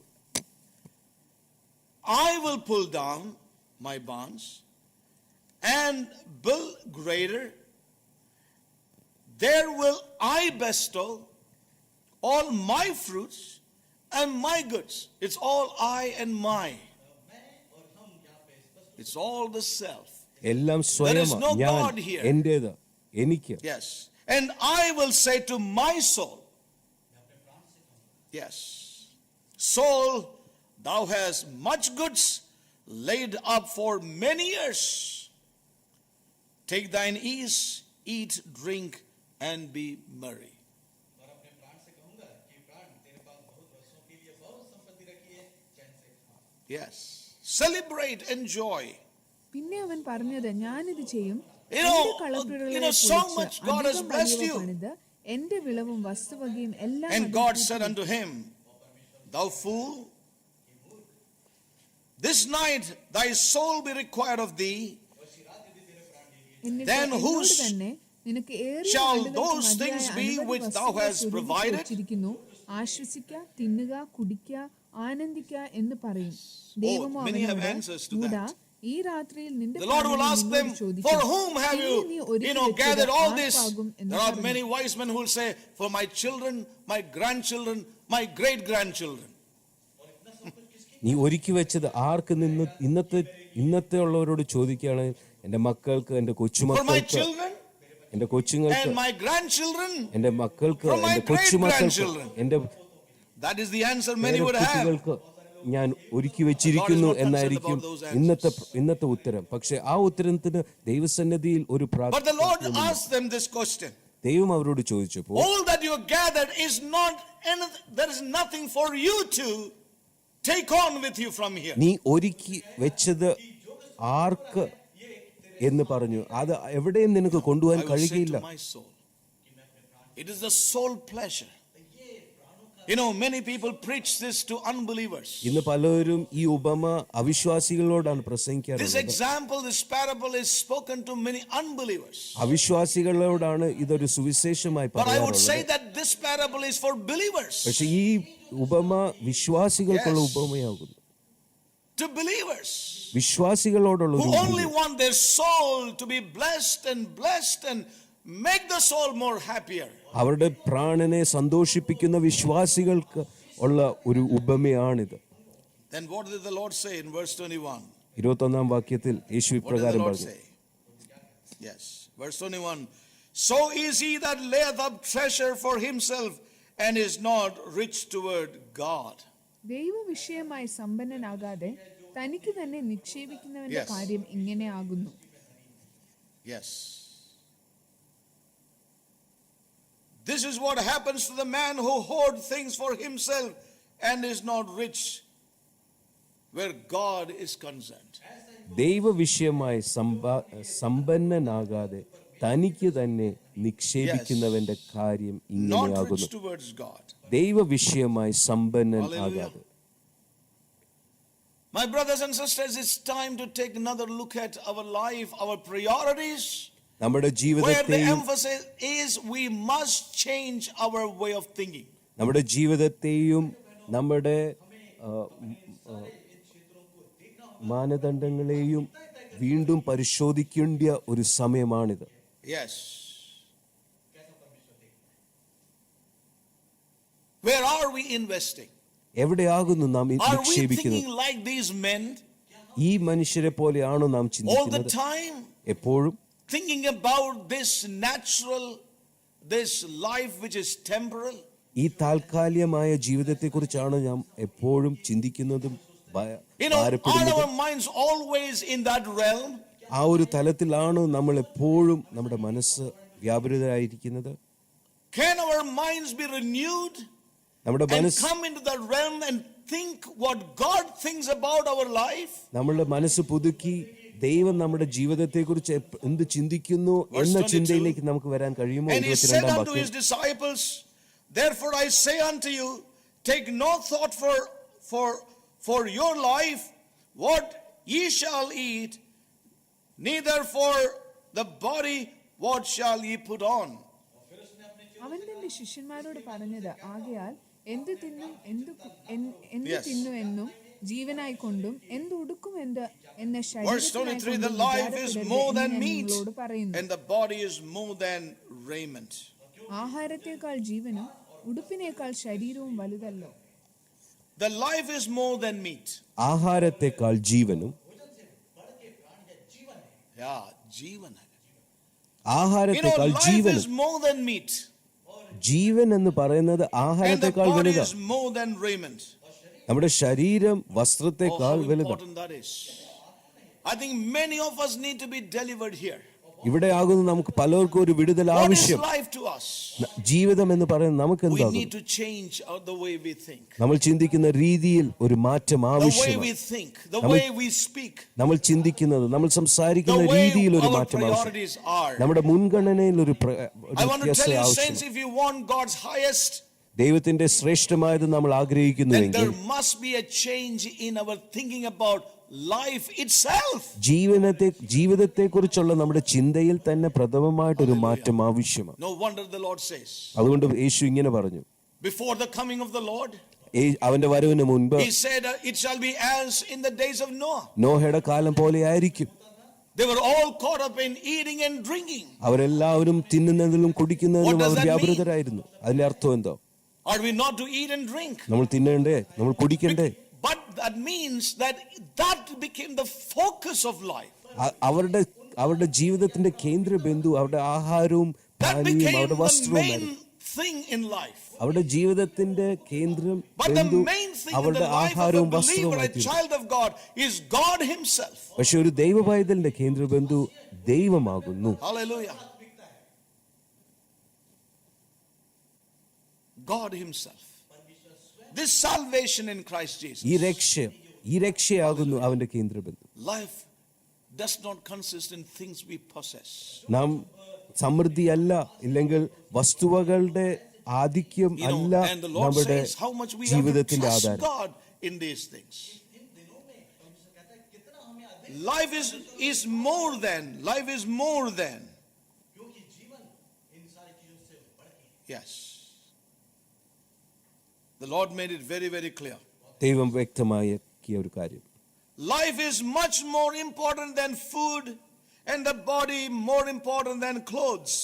I will pull down my barns and build greater. There will I bestow all my fruits and my goods. It's all I and my. It's all the self. എല്ലാം There is സ്വയമാണ്, no ഞാൻ, God here. എന്റേത്, എനിക്ക്. Yes. And I will say to my soul, yes, soul, thou hast much goods laid up for many years. Take thine ease, eat, drink, and be merry. Yes. Celebrate, enjoy. പിന്നെ അവൻ പറഞ്ഞത്, ഞാനിത് ചെയ്യും. You know, എന്റെ കളപ്പുരകളെ so പൊളിച്ച് much God has അധികം blessed വലിയവ you. പണിത് എന്റെ വിളവും വസ്തുവകയും എല്ലാം And അതിൽ God കൂട്ടി said unto him, thou fool, this night thy soul be required of thee. എന്നിട്ട് Then എന്നോട് whose തന്നെ നിനക്ക് ഏറിയ shall ആണ്ടുകൾക്ക് those മതിയായ things be അനവധി which thou വസ്തുക്കൾ hast സ്വരൂപിച്ച് provided? വച്ചിരിക്കുന്നു. ആശ്വസിക്ക, തിന്നുക, കുടിക്ക, ആനന്ദിക്ക എന്ന് പറയും. ദൈവമോ many have അവനോട്, answers to യൂദാ, that. ഈ രാത്രിയിൽ നിന്റെ The Lord will പ്രാണനെ ask നിന്നോട് them, ചോദിക്കും. for whom have പിന്നെ നീ you, ഒരുക്കി വെച്ചത് gathered all this? ആർക്കാകും എന്ന് There are പറഞ്ഞു. many wise men who will say, for my children, my grandchildren, my great grandchildren. നീ ഒരുക്കി വെച്ചത് ആർക്ക് നിന്ന് ഇന്നത്തെ ഉള്ളവരോട് ചോദിക്കുകയാണ്, എന്റെ മക്കൾക്ക്, എന്റെ For my കൊച്ചുമക്കൾക്ക്, children എന്റെ കൊച്ചുങ്ങൾക്ക്, and my grandchildren. എന്റെ മക്കൾക്ക്, For my എന്റെ കൊച്ചുമക്കൾക്ക്, great-grandchildren. എന്റെ That is the answer many would have. കുട്ടികൾക്ക് ഞാൻ ഒരുക്കി വെച്ചിരിക്കുന്നു God is not എന്നായിരിക്കും concerned about those ഇന്നത്തെ ഉത്തരം. പക്ഷെ ആ ഉത്തരത്തിന് ദൈവസന്നിധിയിൽ ഒരു But the Lord asked them this question. ദൈവം അവരോട് ചോദിച്ചപ്പോൾ, All that you gathered is not anything, there is nothing for you to take on with you from here. നീ ഒരുക്കി വെച്ചത് ആർക്ക് എന്ന് പറഞ്ഞു, അത് എവിടെയും നിനക്ക് കൊണ്ടുപോകാൻ I will say കഴിയുകയില്ല. to my soul, it is the soul pleasure. You know, many people preach this to unbelievers. ഇന്ന് പലരും ഈ ഉപമ അവിശ്വാസികളോടാണ് This പ്രസംഗിക്കാറുള്ളത്. example, this parable is spoken to many unbelievers. അവിശ്വാസികളോടാണ് ഇതൊരു സുവിശേഷമായി But I would പറയാറുള്ളത്. say that this parable is for believers. പക്ഷെ ഈ ഉപമ വിശ്വാസികൾക്കുള്ള ഉപമയാകുന്നു. To believers വിശ്വാസികളോടുള്ള who ഒരു only ഉപമ. want their soul to be blessed and make the soul more happier. അവരുടെ പ്രാണനെ സന്തോഷിപ്പിക്കുന്ന വിശ്വാസികൾക്ക് ഉള്ള ഒരു ഉപമയാണിത്. Then what did the Lord say in verse 21? 21 വാക്യത്തിൽ യേശു What did the ഇപ്രകാരം Lord പറഞ്ഞു. say? Yes, verse 21. So is he that layeth up treasure for himself and is not rich toward God. ദൈവ വിഷയമായി സമ്പന്നനാകാതെ തനിക്ക് തന്നെ നിക്ഷേപിക്കുന്നവന്റെ Yes. കാര്യം ഇങ്ങനെ ആകുന്നു. Yes. This is what happens to the man who hoards things for himself and is not rich where God is concerned. ദൈവ വിഷയമായി സമ്പന്നനാകാതെ തനിക്ക് തന്നെ നിക്ഷേപിക്കുന്നവന്റെ കാര്യം Not ഇങ്ങനെയാകുന്നു. rich towards God. ദൈവ വിഷയമായി സമ്പന്നനാകാതെ. My brothers and sisters, it's time to take another look at our life, our priorities. നമ്മുടെ Where the ജീവിതത്തെയും emphasis is we must change our way of thinking. നമ്മുടെ ജീവിതത്തെയും നമ്മുടെ മാനദണ്ഡങ്ങളെയും വീണ്ടും പരിശോധിക്കേണ്ട ഒരു സമയമാണിത്. Yes. Where are we investing? എവിടെയാകുന്നു നാം Are we നിക്ഷേപിക്കുന്നത്? thinking like these men ഈ മനുഷ്യരെ പോലെയാണോ നാം all the ചിന്തിക്കുന്നത്? time? എപ്പോഴും Thinking about this natural, this life which is temporal? ഈ താൽക്കാലികമായ ജീവിതത്തെക്കുറിച്ചാണ് നാം എപ്പോഴും ചിന്തിക്കുന്നതും You know, are ഭാരപ്പെടുന്നതും? our minds always in that realm? ആ ഒരു തലത്തിലാണോ നമ്മൾ എപ്പോഴും നമ്മുടെ മനസ്സ് വ്യാപൃതരായിരിക്കുന്നത്? Can our minds be renewed നമ്മുടെ and മനസ്സ് come into that realm and think what God thinks about our life? നമ്മളുടെ മനസ്സ് പുതുക്കി ദൈവം നമ്മുടെ ജീവിതത്തെക്കുറിച്ച് എന്ത് ചിന്തിക്കുന്നു എന്ന 22. ചിന്തയിലേക്ക് നമുക്ക് വരാൻ കഴിയുമോ? And he said 22 unto his വാക്യം. disciples, therefore I say unto you, take no thought for your life, what ye shall eat, neither for the body, what shall ye put on. അവൻ തന്റെ ശിഷ്യന്മാരോട് പറഞ്ഞത്, ആകയാൽ എന്ത് തിന്നും എന്ത് Yes. തിന്നു എന്നും ജീവനായി കൊണ്ടും എന്ത് ഉടുക്കും എന്ന Verse 23, the life is more than meat and the body is more than raiment. ആഹാരത്തെക്കാൾ ജീവനും ഉടുപ്പിനേക്കാൾ ശരീരവും വലുതല്ലോ. The life is more than meat. ആഹാരത്തെക്കാൾ ജീവനും Yeah, ജീവൻ. ആഹാരത്തെക്കാൾ life ജീവനും. is more than meat ജീവൻ എന്ന് പറയുന്നത് and the ആഹാരത്തെക്കാൾ body വലുതാണ്. is more than raiment. നമ്മുടെ ശരീരം Oh, വസ്ത്രത്തെക്കാൾ how വലുതാണ്. important that is. I think many of us need to be delivered here. ഇവിടെ ആകുന്നു നമുക്ക് പലർക്കും ഒരു വിടുതൽ What is ആവശ്യം. life to us? ജീവിതം എന്ന് പറയുന്നത് നമുക്ക് We എന്താകും? need to change the way we think. നമ്മൾ ചിന്തിക്കുന്ന രീതിയിൽ ഒരു മാറ്റം The way ആവശ്യമാണ്. we think, the way we speak, നമ്മൾ ചിന്തിക്കുന്നത്, നമ്മൾ the സംസാരിക്കുന്ന way രീതിയിൽ ഒരു our മാറ്റം ആവശ്യം. priorities are. നമ്മുടെ മുൻഗണനയിൽ ഒരു I want to tell വ്യത്യാസം you, ആവശ്യം. saints, if you want God's highest, ദൈവത്തിന്റെ ശ്രേഷ്ഠമായത് നമ്മൾ then ആഗ്രഹിക്കുന്നുവെങ്കിൽ there must be a change in our thinking about life itself. ജീവിതത്തെക്കുറിച്ചുള്ള നമ്മുടെ ചിന്തയിൽ തന്നെ പ്രഥമമായിട്ടൊരു മാറ്റം ആവശ്യമാണ്. No wonder the Lord says, അതുകൊണ്ട് യേശു ഇങ്ങനെ പറഞ്ഞു, before the coming of the Lord, അവന്റെ വരവിന് മുൻപ് he said, it shall be as in the days of Noah. നോഹയുടെ കാലം പോലെ ആയിരിക്കും. They were all caught up in eating and drinking. അവരെല്ലാവരും തിന്നുന്നതിലും കുടിക്കുന്നതിലും What does അവർ that വ്യാപൃതരായിരുന്നു. അതിന്റെ അർത്ഥം എന്തോ? Are we not to eat and drink? നമ്മൾ തിന്നണ്ടേ, നമ്മൾ കുടിക്കണ്ടേ? But that means that became the focus of life. അവരുടെ ജീവിതത്തിന്റെ കേന്ദ്ര ബിന്ദു അവരുടെ ആഹാരവും That പാനീയവും became അവരുടെ the main വസ്ത്രവുമായിരുന്നു. thing in life. അവരുടെ ജീവിതത്തിന്റെ കേന്ദ്രം But the ബന്ധു main thing in അവരുടെ the life of a ആഹാരവും believer, വസ്ത്രവുമായി a തീരും. child of God, is God Himself. പക്ഷെ ഒരു ദൈവ പൈതലിന്റെ കേന്ദ്ര ബന്ധു ദൈവമാകുന്നു. Hallelujah. God Himself. This salvation in Christ Jesus. ഈ രക്ഷയാകുന്നു അവന്റെ കേന്ദ്ര ബന്ധു. Life does not consist in things we possess. നാം സമൃദ്ധിയല്ല, ഇല്ലെങ്കിൽ വസ്തുവകളുടെ ആധിക്യം അല്ല And the Lord നമ്മുടെ says how much we have to ജീവിതത്തിന്റെ trust ആധാരം. God in these things. Life is more than. Life is more than. Yes. The Lord made it very, very clear. ദൈവം വ്യക്തമാക്കിയ ഒരു കാര്യം. Life is much more important than food, and the body more important than clothes.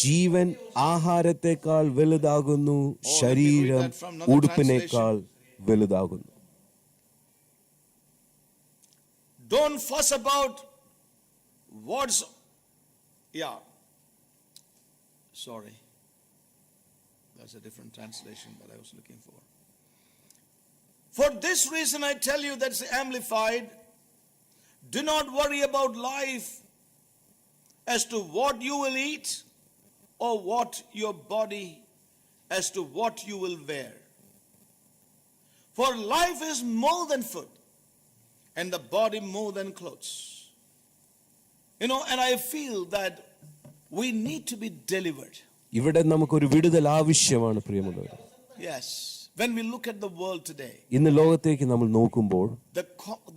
ജീവൻ ആഹാരത്തെക്കാൾ വലുതാകുന്നു, ശരീരം ഉടുപ്പിനേക്കാൾ വലുതാകുന്നു. Don't fuss about what's. Yeah. Sorry. That's a different translation that I was looking for. For this reason I tell you, that's amplified, do not worry about life as to what you will eat, or what your body as to what you will wear. For life is more than food, and the body more than clothes. And I feel that we need to be delivered. ഇവിടെ നമുക്കൊരു വിടുതൽ ആവശ്യമാണ് പ്രിയമുള്ളവർ. Yes. When we look at the world today, ഇന്ന് ലോകത്തേക്ക് നമ്മൾ നോക്കുമ്പോൾ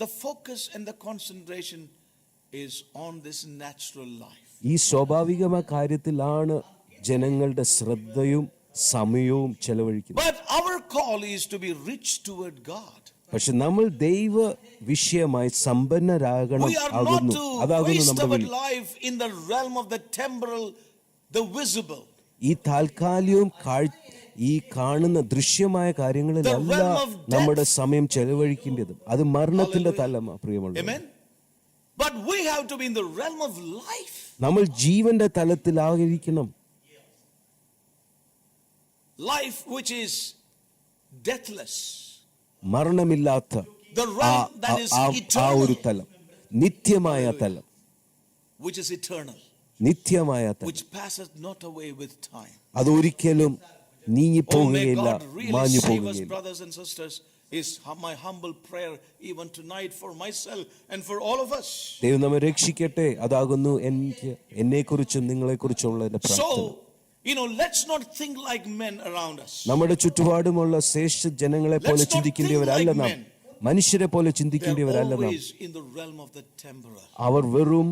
the focus and the concentration is on this natural life. ഈ സ്വാഭാവികമായ കാര്യത്തിലാണ് ജനങ്ങളുടെ ശ്രദ്ധയും സമയവും ചെലവഴിക്കുന്നത്. But our call is to be rich toward God. പക്ഷെ നമ്മൾ ദൈവ വിഷയമായി സമ്പന്നരാകണം We are not ആകുന്നു. to അതാകുന്നു waste നമ്മുടെ our വിളി. life in the realm of the temporal, the visible. ഈ താൽക്കാലികവും ഈ കാണുന്ന ദൃശ്യമായ കാര്യങ്ങളിലല്ല നമ്മുടെ സമയം ചെലവഴിക്കേണ്ടത്. അത് മരണത്തിന്റെ തലമാണ് പ്രിയമുള്ളവർ. Amen. But we have to be in the realm of life. നമ്മൾ ജീവന്റെ തലത്തിലായിരിക്കണം. Life which is deathless. മരണമില്ലാത്ത The realm that is ആ ഒരു eternal. തലം, നിത്യമായ തലം, Which is eternal. നിത്യമായ തലം. Which passeth not away with time. അതൊരിക്കലും Oh, may നീങ്ങിപ്പോകുകയില്ല, God really മാഞ്ഞു save us, പോകുകയില്ല. brothers and sisters, is my humble prayer even tonight for myself and for all of us. ദൈവം നമ്മെ രക്ഷിക്കട്ടെ. അതാകുന്നു എന്നെക്കുറിച്ചും നിങ്ങളെക്കുറിച്ചുള്ള എൻ്റെ പ്രാർത്ഥന. So, let's not think like men around us. നമ്മുടെ ചുറ്റുപാടുമുള്ള ശ്രേഷ്ഠ ജനങ്ങളെ പോലെ ചിന്തിക്കേണ്ടവരല്ല നാം. മനുഷ്യരെ പോലെ ചിന്തിക്കേണ്ടവരല്ല നാം. Always in the realm of the temporal. അവർ വെറും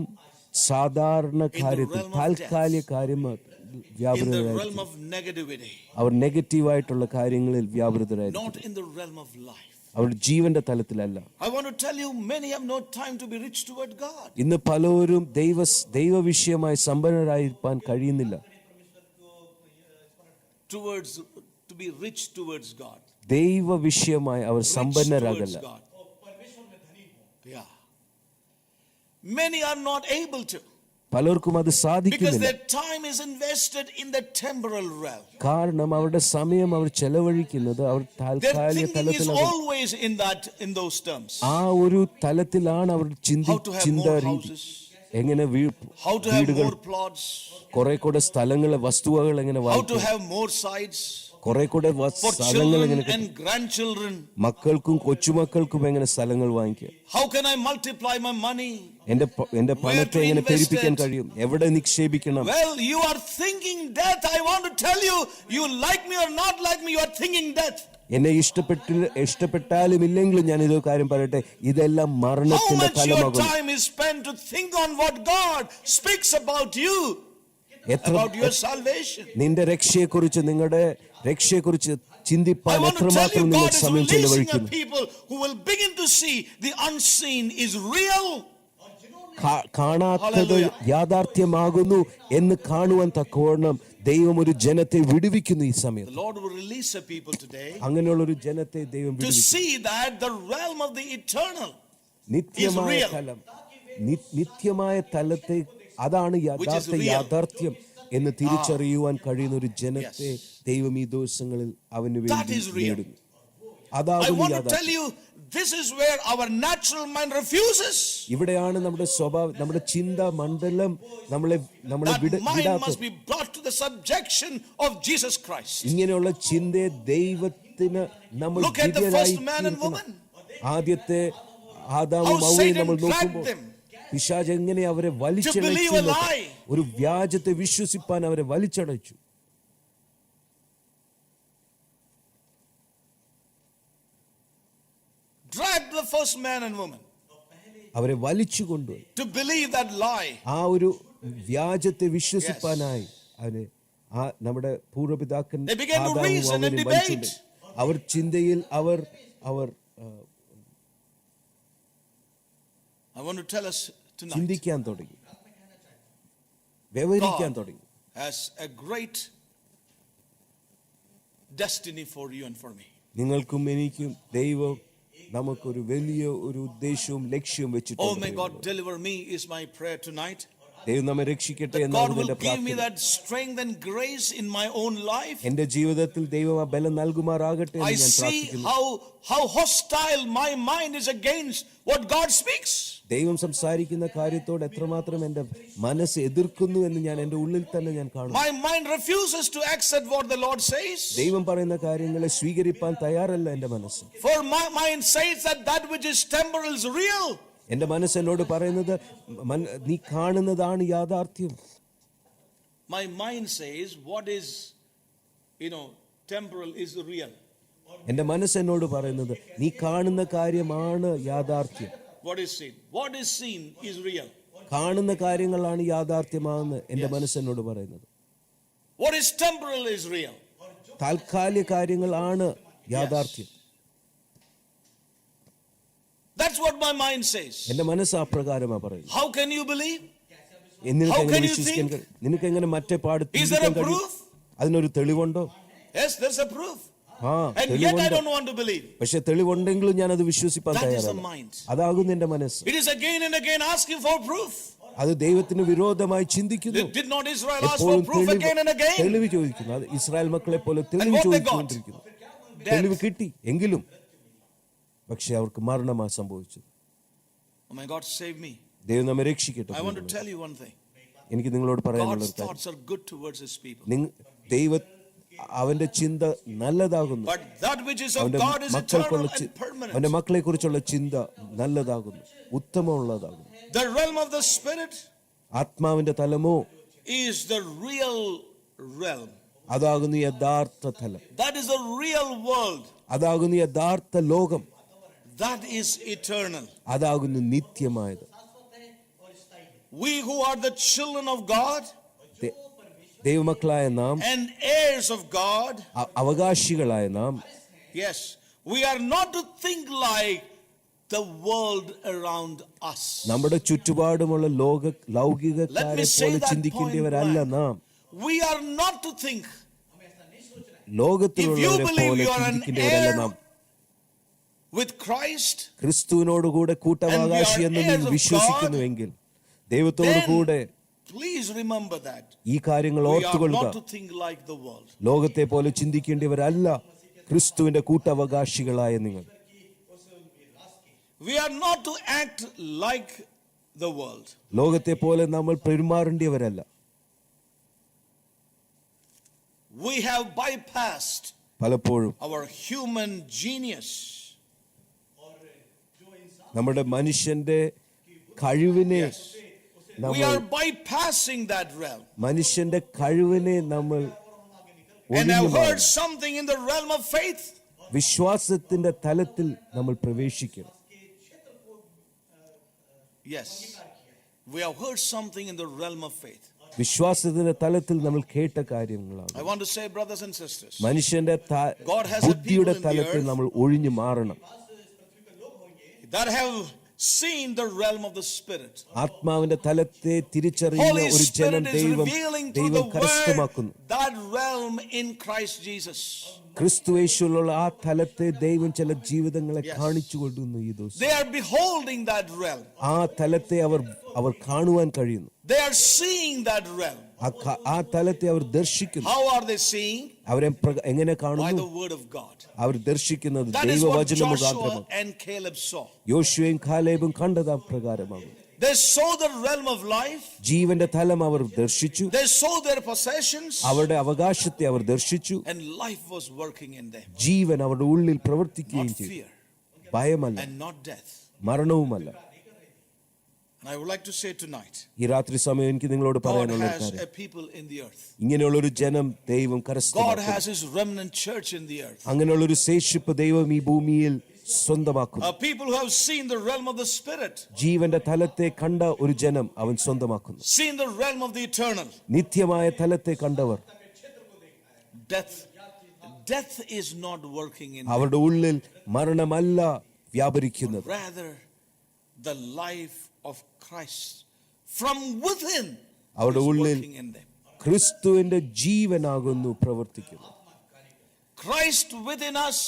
സാധാരണ കാര്യത്തിൽ, താൽക്കാലിക കാര്യങ്ങൾ In the വ്യാപൃതരായിരിക്കും. realm of negativity. അവർ നെഗറ്റീവായിട്ടുള്ള കാര്യങ്ങളിൽ വ്യാപൃതരായിരിക്കും. Not in the realm of life. അവരുടെ ജീവന്റെ തലത്തിലല്ല. I want to tell you, many have no time to be rich toward God. ഇന്ന് പലരും ദൈവ വിഷയമായി സമ്പന്നരായിരിക്കാൻ കഴിയുന്നില്ല. To be rich towards God. ദൈവ വിഷയമായി അവർ സമ്പന്നരാകല്ല. Yeah. Many are not able to. പലർക്കും അത് Because സാധിക്കുന്നില്ല. their time is invested in the temporal realm. കാരണം അവരുടെ സമയം അവർ ചെലവഴിക്കുന്നത് അവർ Their താൽക്കാലിക thinking is തലത്തിലാണ്. always in those terms. ആ ഒരു തലത്തിലാണ് അവർ How to have more houses. എങ്ങനെ How to have വീടുകൾ, more plots. കുറെ കൂടെ സ്ഥലങ്ങളെ, വസ്തുവകൾ എങ്ങനെ How to വാങ്ങിക്കും, have more sites. കുറെ കൂടെ For സ്ഥലങ്ങൾ എങ്ങനെ children and grandchildren. മക്കൾക്കും കൊച്ചുമക്കൾക്കും എങ്ങനെ സ്ഥലങ്ങൾ വാങ്ങിക്കാം. How can I multiply my money? എന്റെ പണത്തെ എങ്ങനെ പെരുപ്പിക്കാൻ കഴിയും, എവിടെ നിക്ഷേപിക്കണം. Well, you are thinking death. I want to tell you, you like me or not like me, you are thinking death. എന്നെ ഇഷ്ടപ്പെട്ടാലും ഇല്ലെങ്കിലും ഞാൻ ഇതൊരു കാര്യം പറയട്ടെ, ഇതെല്ലാം How മരണത്തിന്റെ much your തലമാകുന്നു. time is spent to think on what God speaks about you, എത്ര about your salvation. നിന്റെ രക്ഷയെക്കുറിച്ച്, നിങ്ങളുടെ രക്ഷയെക്കുറിച്ച് ചിന്തിപ്പാൻ I want to tell എത്രമാത്രം you, നിങ്ങൾ God is സമയം releasing a ചെലവഴിക്കുന്നു. people who will begin to see the unseen is real. കാണാത്തത് Hallelujah. യാഥാർത്ഥ്യമാകുന്നു എന്ന് കാണുവാൻ തക്കവണ്ണം ദൈവം ഒരു ജനത്തെ വിടുവിക്കുന്നു ഈ The സമയത്ത്. Lord will release a people today അങ്ങനെയുള്ള ഒരു ജനത്തെ ദൈവം to വിടുവിക്കും. see that the realm of the eternal നിത്യമായ real. തലം, നിത്യമായ തലത്തെ, അതാണ് യാഥാർത്ഥ്യം. എന്ന് തിരിച്ചറിയുവാൻ കഴിയുന്ന ഒരു ജനത്തെ ദൈവം ഈ ദിവസങ്ങളിൽ അവന് That വേണ്ടി is real. നേടുന്നു. I അതാകുന്നു want to യാഥാർത്ഥ്യം. tell you, this is where our natural mind refuses. ഇവിടെയാണ് നമ്മുടെ സ്വഭാവം, നമ്മുടെ ചിന്താ മണ്ഡലം നമ്മളെ That mind must വിടാത്തത്. be brought to the subjection of Jesus Christ. ഇങ്ങനെയുള്ള ചിന്തയെ ദൈവത്തിന് നമ്മൾ Look at the first man and വിധേയരായി woman. ആദ്യത്തെ ആദാമും How ഹവ്വയും Satan നമ്മൾ dragged നോക്കുമ്പോൾ them പിശാച് എങ്ങനെ അവരെ to വലിച്ചടച്ചു, believe a lie. ഒരു വ്യാജത്തെ വിശ്വസിപ്പാൻ അവരെ വലിച്ചടച്ചു. Dragged the first man and woman അവരെ വലിച്ചു കൊണ്ടുപോയി to believe that lie. ആ ഒരു വ്യാജത്തെ വിശ്വസിപ്പാനായി അവരെ നമ്മുടെ പൂർവ്വപിതാക്കൻ They began to ആദാമും reason and ഹവ്വയും debate. വലിച്ചുകൊണ്ടുപോയി. അവർ ചിന്തയിൽ അവർ I want to tell us tonight, ചിന്തിക്കാൻ തുടങ്ങി, വ്യവഹരിക്കാൻ God തുടങ്ങി. has a great destiny for you and for me. നിങ്ങൾക്കും എനിക്കും ദൈവം നമുക്കൊരു വലിയ ഒരു ഉദ്ദേശവും ലക്ഷ്യവും Oh, may വെച്ചിട്ടുണ്ട്. God deliver me is my prayer tonight. ദൈവം നമ്മെ രക്ഷിക്കട്ടെ That God എന്നാണ് will എന്റെ give me പ്രാർത്ഥന. that strength and grace in my own life. എന്റെ ജീവിതത്തിൽ ദൈവം ആ ബലം നൽകുമാറാകട്ടെ I എന്ന് ഞാൻ see പ്രാർത്ഥിക്കുന്നു. how hostile my mind is against what God speaks. ദൈവം സംസാരിക്കുന്ന കാര്യത്തോട് എത്രമാത്രം എന്റെ മനസ്സ് എതിർക്കുന്നു എന്ന് ഞാൻ എന്റെ ഉള്ളിൽ തന്നെ ഞാൻ കാണുന്നു. My mind refuses to accept what the Lord says. ദൈവം പറയുന്ന കാര്യങ്ങളെ സ്വീകരിപ്പാൻ തയ്യാറല്ല എന്റെ മനസ്സ്. For my mind says that which is temporal is real. എന്റെ മനസ്സ് എന്നോട് പറയുന്നത് നീ കാണുന്നതാണ് യാഥാർത്ഥ്യം. My mind says what is, temporal is real. എന്റെ മനസ്സ് എന്നോട് പറയുന്നത് നീ കാണുന്ന കാര്യമാണ് യാഥാർത്ഥ്യം. What is seen? What is seen is real. കാണുന്ന കാര്യങ്ങളാണ് യാഥാർത്ഥ്യമാണെന്ന് എന്റെ മനസ്സ് എന്നോട് പറയുന്നത്. What is temporal is real. താൽക്കാലിക കാര്യങ്ങളാണ് യാഥാർത്ഥ്യം. That's what my mind says. എന്റെ മനസ്സ് അപ്രകാരമാ പറയുന്നത്. How can you believe? നിനക്ക് How എങ്ങനെ can you വിശ്വസിക്കാൻ think? കഴിയും? നിനക്ക് എങ്ങനെ മറ്റേ പാട് Is there a ചിന്തിക്കാൻ കഴിയും? proof? അതിനൊരു തെളിവുണ്ടോ? Yes, there's a proof. ആ And yet I തെളിവുണ്ട്. don't want to believe. പക്ഷെ തെളിവുണ്ടെങ്കിലും ഞാൻ അത് വിശ്വസിപ്പാൻ That is the തയ്യാറല്ല. mind. അതാകുന്നു എന്റെ മനസ്സ്. It is again and again asking for proof. അത് ദൈവത്തിന് വിരോധമായി ചിന്തിക്കുന്നു. Did not Israel ask for എപ്പോഴും proof again and again? തെളിവ് ചോദിക്കുന്നു. അത് ഇസ്രായേൽ മക്കളെ പോലെ തെളിവ് what they got? ചോദിച്ചുകൊണ്ടിരിക്കുന്നു. തെളിവ് കിട്ടി എങ്കിലും പക്ഷെ അവർക്ക് മരണമാ സംഭവിച്ചത്. Oh my God, save me. ദൈവം നമ്മെ രക്ഷിക്കട്ടെ. I want to tell you one thing. എനിക്ക് നിങ്ങളോട് പറയാനുള്ള God's ഒരു കാര്യം, thoughts are good towards his people. ദൈവ അവന്റെ ചിന്ത നല്ലതാകുന്നു. But that which is of അവന്റെ God is മക്കൾക്കുള്ള eternal and permanent. അവന്റെ മക്കളെ കുറിച്ചുള്ള ചിന്ത നല്ലതാകുന്നു, ഉത്തമമുള്ളതാകുന്നു. The realm of the spirit ആത്മാവിന്റെ തലമോ is the real realm. അതാകുന്നു യഥാർത്ഥ തലം. That is the real world. അതാകുന്നു യഥാർത്ഥ ലോകം. That is eternal. അതാകുന്നു നിത്യമായത്. We who are the children of God ദൈവമക്കളായ നാം, and heirs of God, അവകാശികളായ നാം, yes, we are not to think like the world around us. നമ്മുടെ ചുറ്റുപാടുമുള്ള ലൗകികക്കാരെ പോലെ ചിന്തിക്കേണ്ടവരല്ല നാം. We are not to think. ലോകത്തിലുള്ളവരെ പോലെ ചിന്തിക്കേണ്ടവരല്ല നാം. With Christ, ക്രിസ്തുവിനോടുകൂടെ കൂട്ടവകാശി എന്ന് നീ വിശ്വസിക്കുന്നുവെങ്കിൽ, ദൈവത്തോടു കൂടെ please remember that. ഈ കാര്യങ്ങൾ We are ഓർത്തുകൊള്ളുക. not to think like the world. ലോകത്തെ പോലെ ചിന്തിക്കേണ്ടവരല്ല ക്രിസ്തുവിന്റെ കൂട്ടവകാശികളായ നിങ്ങൾ. We are not to act like the world. ലോകത്തെ പോലെ നമ്മൾ പെരുമാറേണ്ടിയവരല്ല. We have bypassed പലപ്പോഴും our human genius. നമ്മുടെ മനുഷ്യന്റെ കഴിവിനെ We നമ്മൾ are bypassing that realm. മനുഷ്യന്റെ കഴിവിനെ നമ്മൾ And I've ഒഴിഞ്ഞു heard മാറി something in the realm of faith. വിശ്വാസത്തിന്റെ തലത്തിൽ നമ്മൾ പ്രവേശിക്കണം. Yes. We have heard something in the realm of faith. വിശ്വാസത്തിന്റെ തലത്തിൽ നമ്മൾ കേട്ട കാര്യങ്ങളാണ്. I want to say, brothers and sisters, മനുഷ്യന്റെ God has a ബുദ്ധിയുടെ people in the തലത്തിൽ earth നമ്മൾ ഒഴിഞ്ഞു മാറണം. that have seen the realm of the spirit. ആത്മാവിന്റെ തലത്തെ തിരിച്ചറിയുന്ന Holy ഒരു ജനം Spirit is ദൈവം revealing through the കരസ്ഥമാക്കുന്നു. word that realm in Christ Jesus. ക്രിസ്തുയേശുവിലുള്ള ആ തലത്തെ ദൈവം ചില ജീവിതങ്ങളെ കാണിച്ചു കൊടുക്കുന്നു. ഈ ദിവസം They are beholding that realm. ആ തലത്തെ അവർ കാണുവാൻ കഴിയുന്നു. They are seeing that realm. ആ തലത്തെ അവർ ദർശിക്കുന്നു. How are they seeing? അവരെ എങ്ങനെ By കാണുന്നു? the word of God. Our ദർശിക്കുന്നത് That is what ദൈവവചന Joshua മുഖാന്തരമാണ്. and Caleb saw. യോശുവയും കാലേബും കണ്ടത് അപ്രകാരമാകും. They saw the realm of life. ജീവന്റെ തലം അവർ ദർശിച്ചു. They saw their possessions. അവരുടെ അവകാശത്തെ അവർ ദർശിച്ചു. And life was working in them. ജീവൻ അവരുടെ ഉള്ളിൽ പ്രവർത്തിക്കുകയും Not ചെയ്തു. fear ഭയമല്ല, and not death. മരണവുമല്ല. And I would like to say tonight, ഈ രാത്രി സമയം എനിക്ക് നിങ്ങളോട് God പറയാനുള്ള has കാര്യം, a people in the earth. ഇങ്ങനെയുള്ളൊരു ജനം ദൈവം God കരസ്ഥമാക്കുന്നു. has his remnant church in the earth. അങ്ങനെയുള്ളൊരു ശേഷിപ്പ് ദൈവം ഈ ഭൂമിയിൽ സ്വന്തമാക്കുന്നു. People who have seen the realm of the spirit, ജീവന്റെ തലത്തെ കണ്ട ഒരു ജനം അവൻ സ്വന്തമാക്കുന്നു. seen the realm of the eternal. നിത്യമായ തലത്തെ കണ്ടവർ. Death is not working in them. അവരുടെ ഉള്ളിൽ മരണമല്ല വ്യാപരിക്കുന്നത്, Rather, the life of Christ from within അവരുടെ is ഉള്ളിൽ working in them. ക്രിസ്തുവിന്റെ ജീവനാകുന്നു പ്രവർത്തിക്കുന്നത്. Christ within us,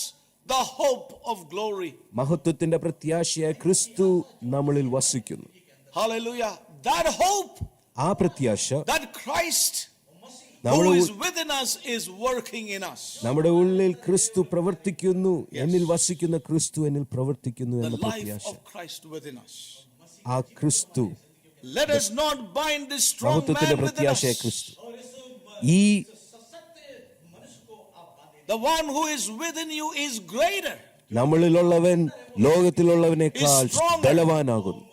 the hope of glory. മഹത്വത്തിന്റെ പ്രത്യാശയായ ക്രിസ്തു നമ്മളിൽ വസിക്കുന്നു. Hallelujah. That hope, ആ പ്രത്യാശ that Christ who നമ്മുടെ is within us is working in us. നമ്മുടെ ഉള്ളിൽ ക്രിസ്തു പ്രവർത്തിക്കുന്നു, എന്നിൽ വസിക്കുന്ന ക്രിസ്തു എന്നിൽ പ്രവർത്തിക്കുന്നു The എന്ന life പ്രത്യാശ. of Christ within us. ആ ക്രിസ്തു, Let us not bind this strong മഹത്വത്തിന്റെ man within പ്രത്യാശയായ us. ക്രിസ്തു, ഈ The one who is within you is greater. നമ്മളിലുള്ളവൻ ലോകത്തിലുള്ളവനേക്കാൾ ബലവാനാകുന്നു.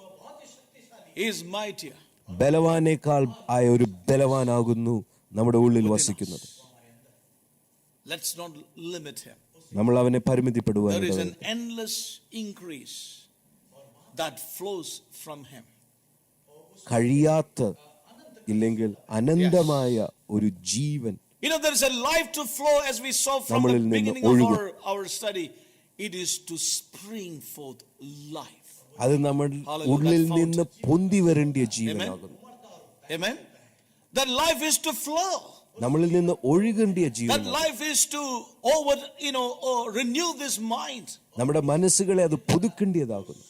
He is mightier. ബലവാനേക്കാൾ ആയ ഒരു ബലവാനാകുന്നു നമ്മുടെ ഉള്ളിൽ വസിക്കുന്നത്. Let's not limit him. നമ്മൾ അവനെ പരിമിതിപ്പെടുവാൻ There is an endless increase that flows from him. കഴിയാത്ത, ഇല്ലെങ്കിൽ അനന്തമായ ഒരു ജീവൻ You know, there is a life to flow, as we saw from the നമ്മളിൽ നിന്ന് beginning of ഒഴുകും. our study. It is to spring forth life. അത് നമ്മൾ ഉള്ളിൽ നിന്ന് പൊന്തി വരേണ്ടിയ ജീവനാകുന്നു. Amen. That life is to flow. നമ്മളിൽ നിന്ന് ഒഴുകേണ്ടിയ That Jeevan, life is to renew this mind. നമ്മുടെ മനസ്സുകളെ അത് പുതുക്കേണ്ടിയതാകുന്നു.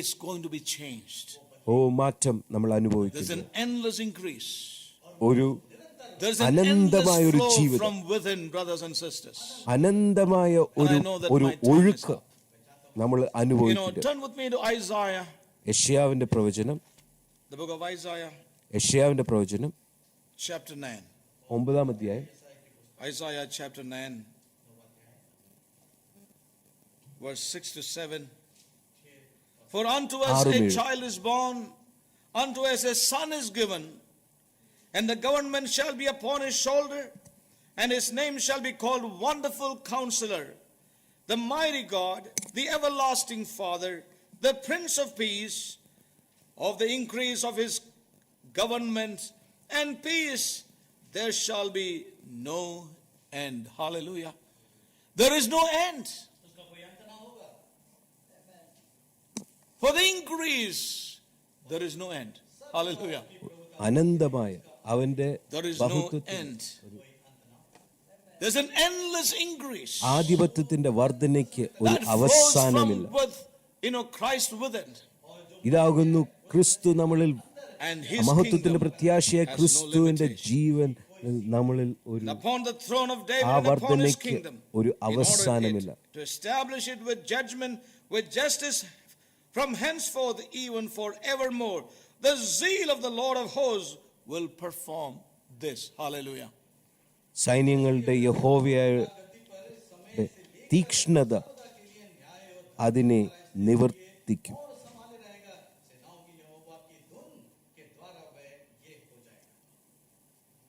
It's going to be changed. മാറ്റം നമ്മൾ There's അനുഭവിക്കുന്നു. an endless increase. ഒരു There's an endless അനന്തമായ ഒരു flow ജീവിതം, from within, brothers and sisters. അനന്തമായ ഒരു I know that ഒരു my time is ഒഴുക്ക് up. നമ്മൾ അനുഭവിക്കുന്നു. Turn with me to Isaiah, യെശയ്യാവിന്റെ പ്രവചനം, the book of Isaiah, യെശയ്യാവിന്റെ പ്രവചനം chapter 9. 9-ാം അധ്യായം, Isaiah chapter 9, verse 6 to 7. For unto us a child is born, unto us a son is given, and the government shall be upon his shoulder, and his name shall be called Wonderful Counselor, the Mighty God, the Everlasting Father, the Prince of Peace. Of the increase of his government and peace there shall be no end. Hallelujah. There is no end. For the increase there is no end. Hallelujah. അനന്തമായ അവന്റെ There is no ബഹുത്വത്തിന്, end. There's an endless increase ആധിപത്യത്തിന്റെ വർധനയ്ക്ക് ഒരു that flows അവസാനമില്ല. from with, Christ within, ഇതാകുന്നു ക്രിസ്തു നമ്മളിൽ, and his മഹത്വത്തിന്റെ kingdom പ്രത്യാശയായ has no ക്രിസ്തുവിന്റെ limitation. ജീവൻ നമ്മളിൽ ഒരു And upon the throne of David ആ and upon his വർധനയ്ക്ക് kingdom, ഒരു in order അവസാനമില്ല. to establish it with judgment, with justice from henceforth even forevermore. The zeal of the Lord of hosts will perform this. Hallelujah. സൈന്യങ്ങളുടെ യഹോവയായ തീക്ഷ്ണത അതിനെ നിവർത്തിക്കും.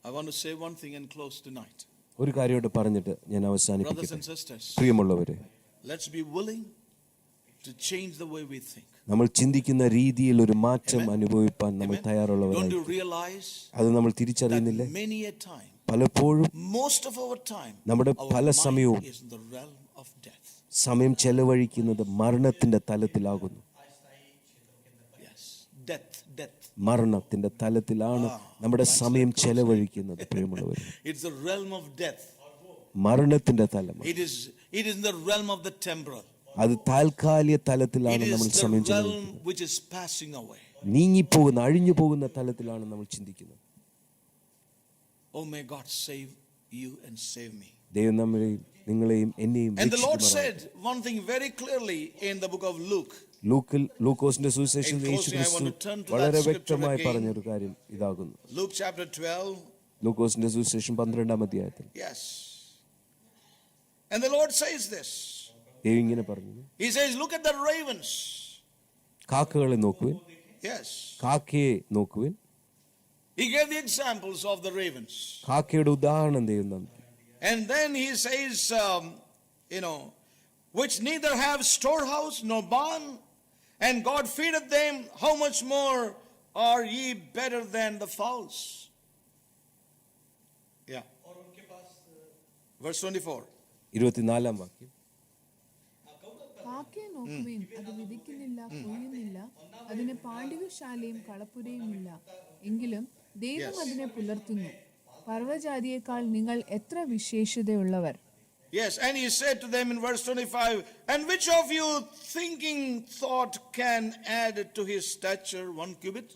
I want to say one thing and close tonight. ഒരു കാര്യമായിട്ട് പറഞ്ഞിട്ട് ഞാൻ Brothers അവസാനിപ്പിക്കട്ടെ. and sisters, പ്രിയമുള്ളവരെ, let's be willing to change the way we think. നമ്മൾ ചിന്തിക്കുന്ന രീതിയിൽ ഒരു മാറ്റം Amen. അനുഭവിപ്പാൻ നമ്മൾ Don't തയ്യാറുള്ളവരായി. you realize അത് നമ്മൾ that തിരിച്ചറിയുന്നില്ലേ? many a time, പലപ്പോഴും most of our time, നമ്മുടെ our പല mind സമയവും is in the realm of death. സമയം ചെലവഴിക്കുന്നത് മരണത്തിന്റെ തലത്തിലാകുന്നു. Yes, death. മരണത്തിന്റെ തലത്തിലാണ് നമ്മുടെ സമയം ചെലവഴിക്കുന്നത്. പ്രിയമുള്ളവരെ, It's the realm of death. മരണത്തിന്റെ തലം, It is in the realm of the temporal. അത് താൽക്കാലിക തലത്തിലാണ് It നമ്മൾ is the സമയം realm ചെലവഴിക്കുന്നത്. which is passing away. നീങ്ങിപ്പോകുന്ന അഴിഞ്ഞു പോകുന്ന തലത്തിലാണ് നമ്മൾ ചിന്തിക്കുന്നത്. Oh, may God save you and save me. ദൈവം നമ്മളെയും നിങ്ങളെയും എന്നെയും And the Lord രക്ഷിക്കുമാറാകട്ടെ. said one thing very clearly in the book of Luke. ലൂക്കോസിന്റെ സുവിശേഷം In closing, യേശു I ക്രിസ്തു want to turn to വളരെ that scripture വ്യക്തമായി again. പറഞ്ഞൊരു കാര്യം ഇതാകുന്നു. Luke chapter 12. ലൂക്കോസിന്റെ സുവിശേഷം 12-ാം അധ്യായത്തിൽ Yes. And the Lord says this. ദൈവം ഇങ്ങനെ പറഞ്ഞു, He says, look at the ravens. കാക്കകളെ നോക്കുവിൻ, Yes. കാക്കയെ നോക്കുവിൻ. He gave the examples of the ravens. കാക്കയുടെ ഉദാഹരണം ദൈവം നൽകി. And then he says, which neither have storehouse nor barn, and God feedeth them, how much more are ye better than the fowls? Yeah. Verse 24. 24-ാം വാക്യം. കാക്കയെ നോക്കുവിൻ, അത് വിതയ്ക്കുന്നില്ല, കൊയ്യുന്നില്ല, അതിന് പാണ്ഡികശാലയും കളപ്പുരയും ഇല്ല, എങ്കിലും ദൈവം അതിനെ പുലർത്തുന്നു. പർവ്വജാതിയേക്കാൾ നിങ്ങൾ എത്ര വിശേഷതയുള്ളവർ. Yes, and he said to them in verse 25, and which of you thinking thought can add to his stature 1 cubit?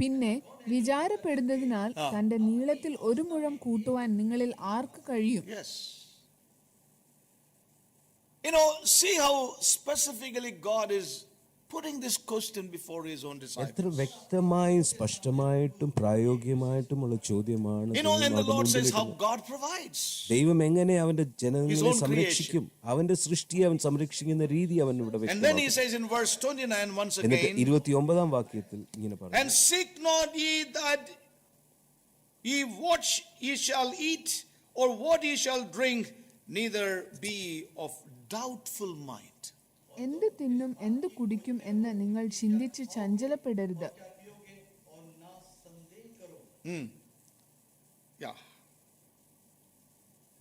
പിന്നെ വിചാരപ്പെടുന്നതിനാൽ തന്റെ നീളത്തിൽ 1 മുഴം കൂട്ടുവാൻ നിങ്ങളിൽ ആർക്ക് കഴിയും? Yes. See how specifically God is putting this question before his own disciples. എത്ര വ്യക്തമായും സ്പഷ്ടമായിട്ടും പ്രായോഗികമായിട്ടുമുള്ള ചോദ്യമാണ് And the Lord says how God provides. ദൈവം എങ്ങനെ അവന്റെ His ജനങ്ങളെ own സംരക്ഷിക്കും, അവന്റെ സൃഷ്ടിയെ അവൻ സംരക്ഷിക്കുന്ന രീതി അവൻ ഇവിടെ And then he വ്യക്തമാക്കുന്നു. says in verse 29 once എന്നിട്ട് again, 29-ാം വാക്യത്തിൽ ഇങ്ങനെ പറഞ്ഞു, and seek not ye that ye what ye shall eat or what ye shall drink, neither be of doubtful mind. എന്ത് തിന്നും എന്ത് കുടിക്കും എന്ന് നിങ്ങൾ ചിന്തിച്ച് ചഞ്ചലപ്പെടരുത്. Yeah.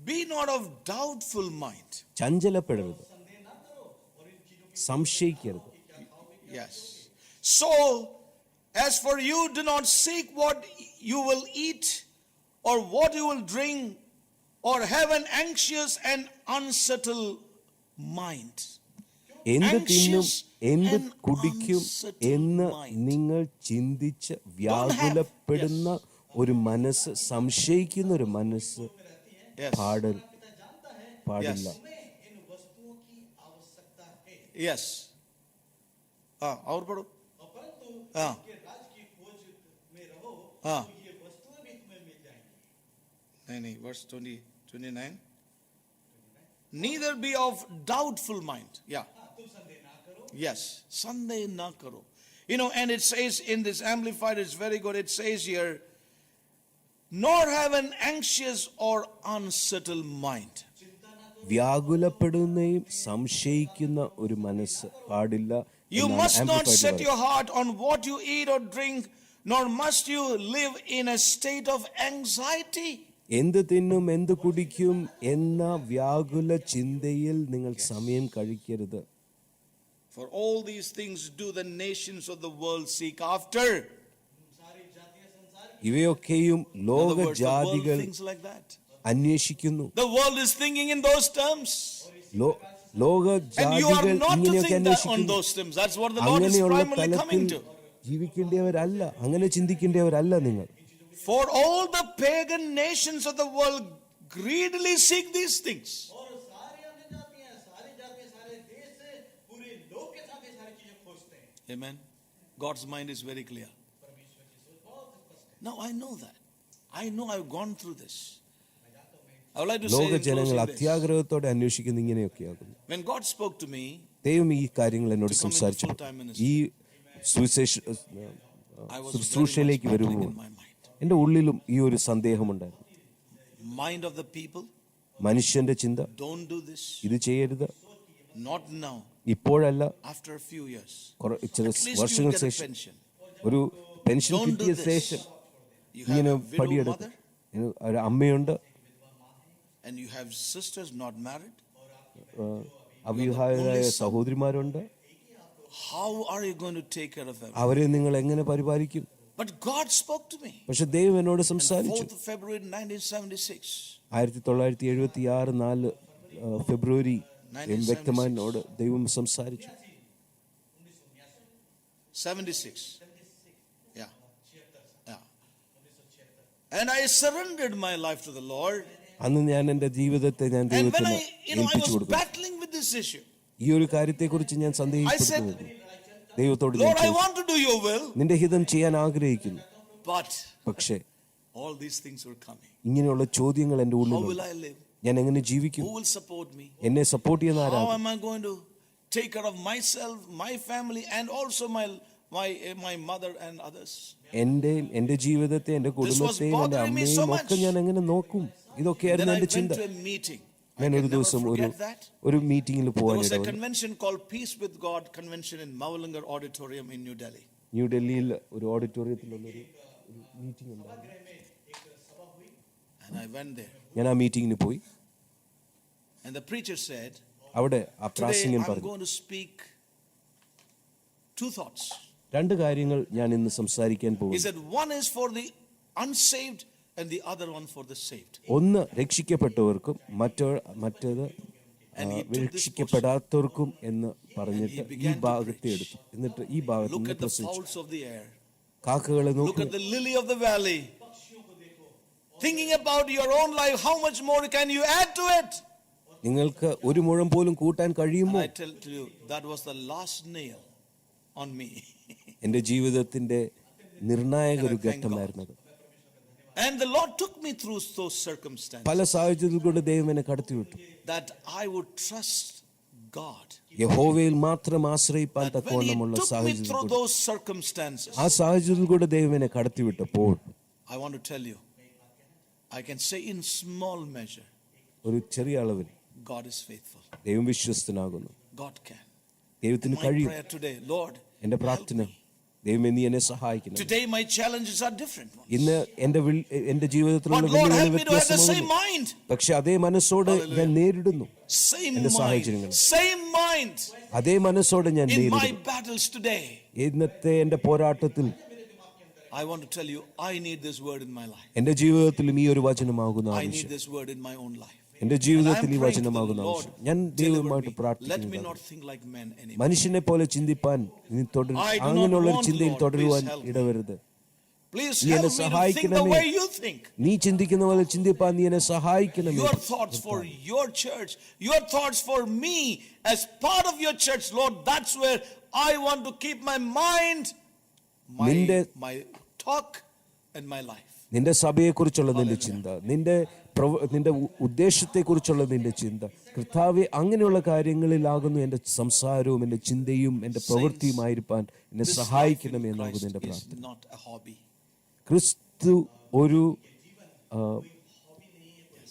Be not of doubtful mind. ചഞ്ചലപ്പെടരുത്, സംശയിക്കരുത്. Yes. So, as for you, do not seek what you will eat or what you will drink, or have an anxious and unsettled mind. എന്ത് തിന്നും എന്ത് and കുടിക്കും unsettled എന്ന് mind. നിങ്ങൾ ചിന്തിച്ച് വ്യാകുലപ്പെടുന്ന ഒരു മനസ്സ്, സംശയിക്കുന്ന ഒരു മനസ്സ് Yes. പാടില്ല. Yes. और पढ़ो. नहीं, verse 29. Neither be of doubtful mind. Yeah. Yes. Sunday na karo. And it says in this Amplified, it's very good. It says here, nor have an anxious or unsettled mind. വ്യാകുലപ്പെടുന്നയും സംശയിക്കുന്ന ഒരു മനസ്സ് പാടില്ല. You must not set your heart on what you eat or drink, nor must you live in a state of anxiety. എന്ത് തിന്നും എന്ത് കുടിക്കും എന്ന വ്യാകുല ചിന്തയിൽ നിങ്ങൾ സമയം കഴിക്കരുത്. For all these things do the nations of the world seek after. ഇവയൊക്കെയും In other ലോക words, the world ജാതികൾ thinks like that. അന്വേഷിക്കുന്നു. The world is thinking in those terms. ലോക And you are ജാതികൾ not to ഇങ്ങനെയൊക്കെ think that on അന്വേഷിക്കുന്നു. those terms. That's what the Lord is അങ്ങനെയുള്ള primarily തലത്തിൽ coming to. ജീവിക്കേണ്ടവരല്ല, അങ്ങനെ ചിന്തിക്കേണ്ടവരല്ല നിങ്ങൾ. For all the pagan nations of the world greedily seek these things. Amen. God's mind is very clear. Now I know that. I know I've gone through this. I would like to say ലോക in ജനങ്ങൾ closing this. അത്യാഗ്രഹത്തോടെ അന്വേഷിക്കുന്ന ഇങ്ങനെയൊക്കെയാകുന്നു. When God spoke to me, ദൈവം ഈ കാര്യങ്ങൾ എന്നോട് to come into സംസാരിച്ചു. full-time ministry, ഈ സുവിശേഷ I was very much ശുശ്രൂഷയിലേക്ക് battling വരുമ്പോൾ in my mind. എൻ്റെ ഉള്ളിലും ഈ ഒരു സന്ദേഹമുണ്ടായിരുന്നു. Mind of the people, മനുഷ്യന്റെ ചിന്ത, don't do this. ഇത് ചെയ്യരുത്, Not now. ഇപ്പോഴല്ല, After a few years. ചില At least you വർഷങ്ങൾക്ക് get a ശേഷം, pension. ഒരു പെൻഷൻ Don't do കിട്ടിയ this. ശേഷം You have ഇങ്ങനെ a widow പടിയെടുക്കും. mother ഒരു അമ്മയുണ്ട്, and you have sisters not married. അവിവാഹിതരായ സഹോദരിമാരുണ്ട്. How are you going to take care of them? അവരെ നിങ്ങൾ എങ്ങനെ പരിപാലിക്കും? But God spoke to me. പക്ഷെ ദൈവം എന്നോട് On സംസാരിച്ചു. 4th of February 1976. 1976 4 ഫെബ്രുവരി വ്യക്തമായി എന്നോട് ദൈവം സംസാരിച്ചു. 76. Yeah. Yeah. And I surrendered my life to the Lord. അന്ന് ഞാൻ എൻ്റെ ജീവിതത്തെ ഞാൻ And when ദൈവത്തിന് I ഏൽപ്പിച്ചു was കൊടുത്തു. battling with this issue. ഈ ഒരു കാര്യത്തെക്കുറിച്ച് ഞാൻ സന്ദേഹിക്കുന്നു. ദൈവത്തോട് ഞാൻ Lord, I ചോദിച്ചു, want to do your will. നിന്റെ ഹിതം ചെയ്യാൻ ആഗ്രഹിക്കുന്നു. But പക്ഷേ all these things were coming. ഇങ്ങനെയുള്ള ചോദ്യങ്ങൾ എൻ്റെ How ഉള്ളിലുണ്ട്. will I live? ഞാൻ എങ്ങനെ ജീവിക്കും? Who will support me? എന്നെ സപ്പോർട്ട് ചെയ്യുന്ന How ആരാണ്? am I going to take care of myself, my family, and also my mother and others? എൻ്റെ ജീവിതത്തെ, എൻ്റെ കുടുംബത്തെയും എൻ്റെ bothering me so അമ്മയും ഒക്കെ much. ഞാൻ എങ്ങനെ നോക്കും? Then ഇതൊക്കെയായിരുന്നു I എൻ്റെ went ചിന്ത. to a meeting. I ഞാൻ can ഒരു never ദിവസം forget that. ഒരു മീറ്റിംഗിൽ There പോകാൻ was a ഇടവന്നു. convention called Peace with God Convention in Mavalangar Auditorium in New Delhi. ന്യൂഡൽഹിയിൽ ഒരു ഓഡിറ്റോറിയത്തിലുള്ളൊരു മീറ്റിംഗ് ഉണ്ടായിരുന്നു. And I went there. ഞാൻ ആ മീറ്റിംഗിന് പോയി. And the preacher said, അവിടെ ആ today പ്രാസംഗികൻ I'm പറഞ്ഞു, going to speak two thoughts. രണ്ട് കാര്യങ്ങൾ ഞാൻ ഇന്ന് സംസാരിക്കാൻ He പോകുന്നു. said, one is for the unsaved and the other one for the saved. ഒന്ന് രക്ഷിക്കപ്പെട്ടവർക്കും മറ്റേത് And he took this രക്ഷിക്കപ്പെടാത്തവർക്കും എന്ന് പറഞ്ഞിട്ട് And he ഈ began to ഭാഗത്തെ preach. എടുത്തു. എന്നിട്ട് ഈ ഭാഗത്ത് Look നിന്ന് at the പ്രസംഗിച്ചു. fowls of the air. കാക്കകളെ Look നോക്കൂ. at the lily of the valley. Thinking about your own life, how much more can you add to it? നിങ്ങൾക്ക് ഒരു മുഴം പോലും കൂട്ടാൻ And കഴിയുമോ? I tell you, that was the last nail on me. എന്റെ ജീവിതത്തിന്റെ നിർണായക ഒരു ഘട്ടമായിരുന്നത്. And the Lord took me through those circumstances പല സാഹചര്യത്തിൽ കൊണ്ട് ദൈവം എന്നെ കടത്തിവിട്ടു. that I would trust God. യഹോവയിൽ മാത്രം ആശ്രയിപ്പാൻ That when He തക്കവണ്ണമുള്ള took me സാഹചര്യത്തിൽ through കൂടെ, those circumstances, ആ സാഹചര്യത്തിൽ കൂടെ ദൈവം എന്നെ കടത്തിവിട്ടപ്പോൾ I want to tell you, I can say in small measure, ഒരു ചെറിയ അളവിൽ God is faithful. ദൈവം വിശ്വസ്തനാകുന്നു. God can. ദൈവത്തിന് My കഴിയും. prayer today, Lord, എന്റെ help പ്രാർത്ഥന, me. ദൈവമേ നീ എന്നെ സഹായിക്കണം. Today my challenges are different ones. ഇന്ന് എന്റെ ജീവിതത്തിലുള്ള But Lord, വെല്ലുവിളി help me to have the same വ്യത്യാസമാകുന്നു. mind. പക്ഷെ അതേ മനസ്സോടെ ഞാൻ നേരിടുന്നു. Same എന്റെ mind. സാഹചര്യങ്ങൾ. Same mind. അതേ മനസ്സോടെ ഞാൻ In my നേരിടുന്നു. battles today, ഇന്നത്തെ എന്റെ പോരാട്ടത്തിൽ I want to tell you, I need this word in my life. എന്റെ ജീവിതത്തിലും ഈ ഒരു വചനമാകുന്ന I need ആവശ്യം. this word in my own life. എന്റെ And I ജീവിതത്തിൽ am ഈ praying to the വചനമാകുന്ന Lord, ആവശ്യം. ഞാൻ deliver ദൈവമായിട്ട് me. Let me പ്രാർത്ഥിക്കുന്നു. not think like men anymore. മനുഷ്യനെ പോലെ ചിന്തിപ്പാൻ നീ I do not അങ്ങനെയുള്ള ഒരു want, ചിന്തയിൽ Lord, തുടരുവാൻ please help me. ഇടവരുത്. Please നീ help എന്നെ me to think the സഹായിക്കണമേ. way you think. നീ ചിന്തിക്കുന്ന പോലെ ചിന്തിപ്പാൻ നീ എന്നെ സഹായിക്കണമേ. Your thoughts for your church, your thoughts for me as part of your church, Lord, that's where I want to keep my mind, my talk and my life. നിന്റെ സഭയെക്കുറിച്ചുള്ള നിന്റെ ചിന്ത, നിന്റെ ഉദ്ദേശത്തെക്കുറിച്ചുള്ള നിന്റെ ചിന്ത, കർത്താവേ, അങ്ങനെയുള്ള കാര്യങ്ങളിലാകുന്നു എന്റെ സംസാരവും എന്റെ ചിന്തയും എന്റെ പ്രവൃത്തിയുമായിരിക്കാൻ എന്നെ സഹായിക്കണമേ എന്നാകുന്നു എന്റെ പ്രാർത്ഥന.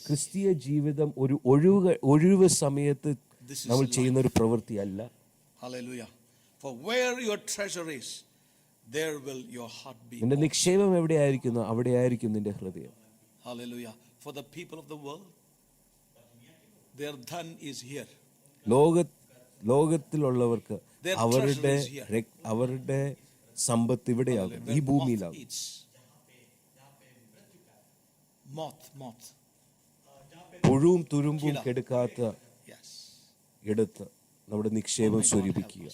ക്രിസ്തീയ ജീവിതം ഒരു ഒഴിവ് സമയത്ത് നമ്മൾ ചെയ്യുന്ന ഒരു പ്രവൃത്തിയല്ല. Hallelujah. For where your treasure is, there will your heart be. നിന്റെ നിക്ഷേപം എവിടെയായിരിക്കുന്നു അവിടെയായിരിക്കും നിന്റെ ഹൃദയം. Hallelujah. For the people of the world, their dhan is here. ലോകത്തിലുള്ളവർക്ക് അവരുടെ സമ്പത്ത് ഇവിടെയാകും, ഈ ഭൂമിയിലാകും. Moth. പുഴുവും തുരുമ്പും കെടുക്കാത്ത ഇടത്ത് നമ്മുടെ നിക്ഷേപം സ്വരൂപിക്കുക.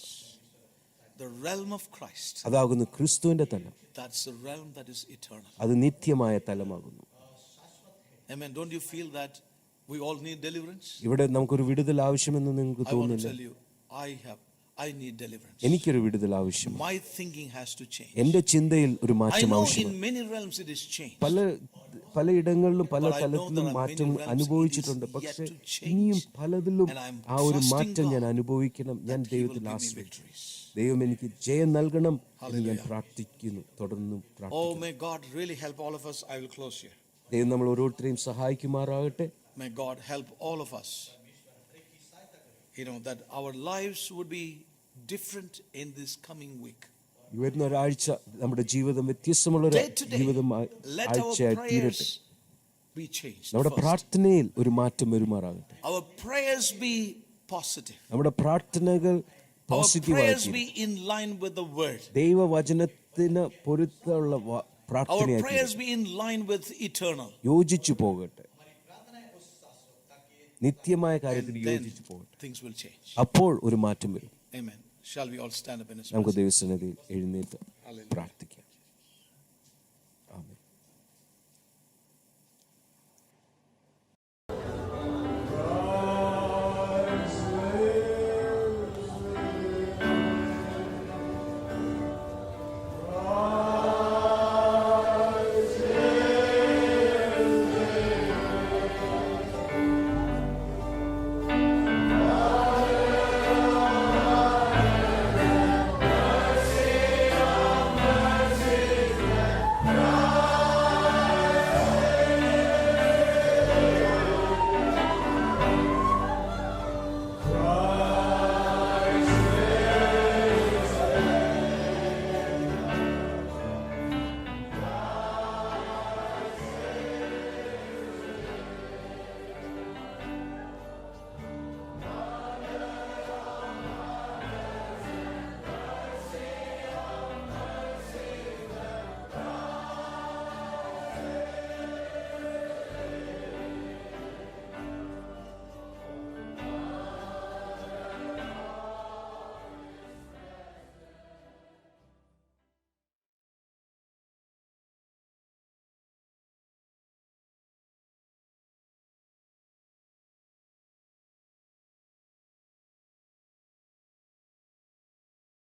The realm of Christ. അതാകുന്നു ക്രിസ്തുവിന്റെ തലം. That's the realm that is eternal. അത് നിത്യമായ തലമാകുന്നു. Amen. Don't you feel that we all need deliverance? ഇവിടെ നമുക്കൊരു വിടുതൽ ആവശ്യമെന്ന് നിങ്ങൾക്ക് I want to തോന്നുന്നില്ല? tell you, I need deliverance. എനിക്കൊരു വിടുതൽ ആവശ്യം. My thinking has to change. എന്റെ ചിന്തയിൽ ഒരു I മാറ്റം know ആവശ്യമാണ്. in many realms it is changed. പലയിടങ്ങളിലും പല തലത്തിലും മാറ്റം അനുഭവിച്ചിട്ടുണ്ട്. പക്ഷെ ഇനിയും പലതിലും ആ ഒരു മാറ്റം ഞാൻ അനുഭവിക്കണം. ഞാൻ ദൈവത്തിൽ ആശ്രയിക്കും. ദൈവം എനിക്ക് ജയം നൽകണം എന്ന് ഞാൻ പ്രാർത്ഥിക്കുന്നു. തുടർന്നും Oh, may God really help all of us. I will close here. ദൈവം നമ്മൾ ഓരോരുത്തരെയും സഹായിക്കുമാറാകട്ടെ. May God help all of us. That our lives would be different in this coming week. വരുന്ന ഒരാഴ്ച നമ്മുടെ ജീവിതം വ്യത്യസ്തമുള്ളൊരു ജീവിതം ആഴ്ചയായി തീരട്ടെ. Be changed. നമ്മുടെ പ്രാർത്ഥനയിൽ ഒരു മാറ്റം വരുമാറാകട്ടെ. Our prayers be positive. നമ്മുടെ പ്രാർത്ഥനകൾ Our പോസിറ്റീവായി prayers be in line with the word. ദൈവവചനത്തിന് പൊരുത്തമുള്ള Our പ്രാർത്ഥനയായി prayers be in line with eternal. യോജിച്ചു പോകട്ടെ. നിത്യമായ കാര്യത്തിൽ യോജിച്ചു പോകട്ടെ. things will change. അപ്പോൾ ഒരു മാറ്റം വരും. Amen. Shall we all stand up in His നമുക്ക് presence? ദൈവസന്നിധിയിൽ എഴുന്നേറ്റ് പ്രാർത്ഥിക്കാം.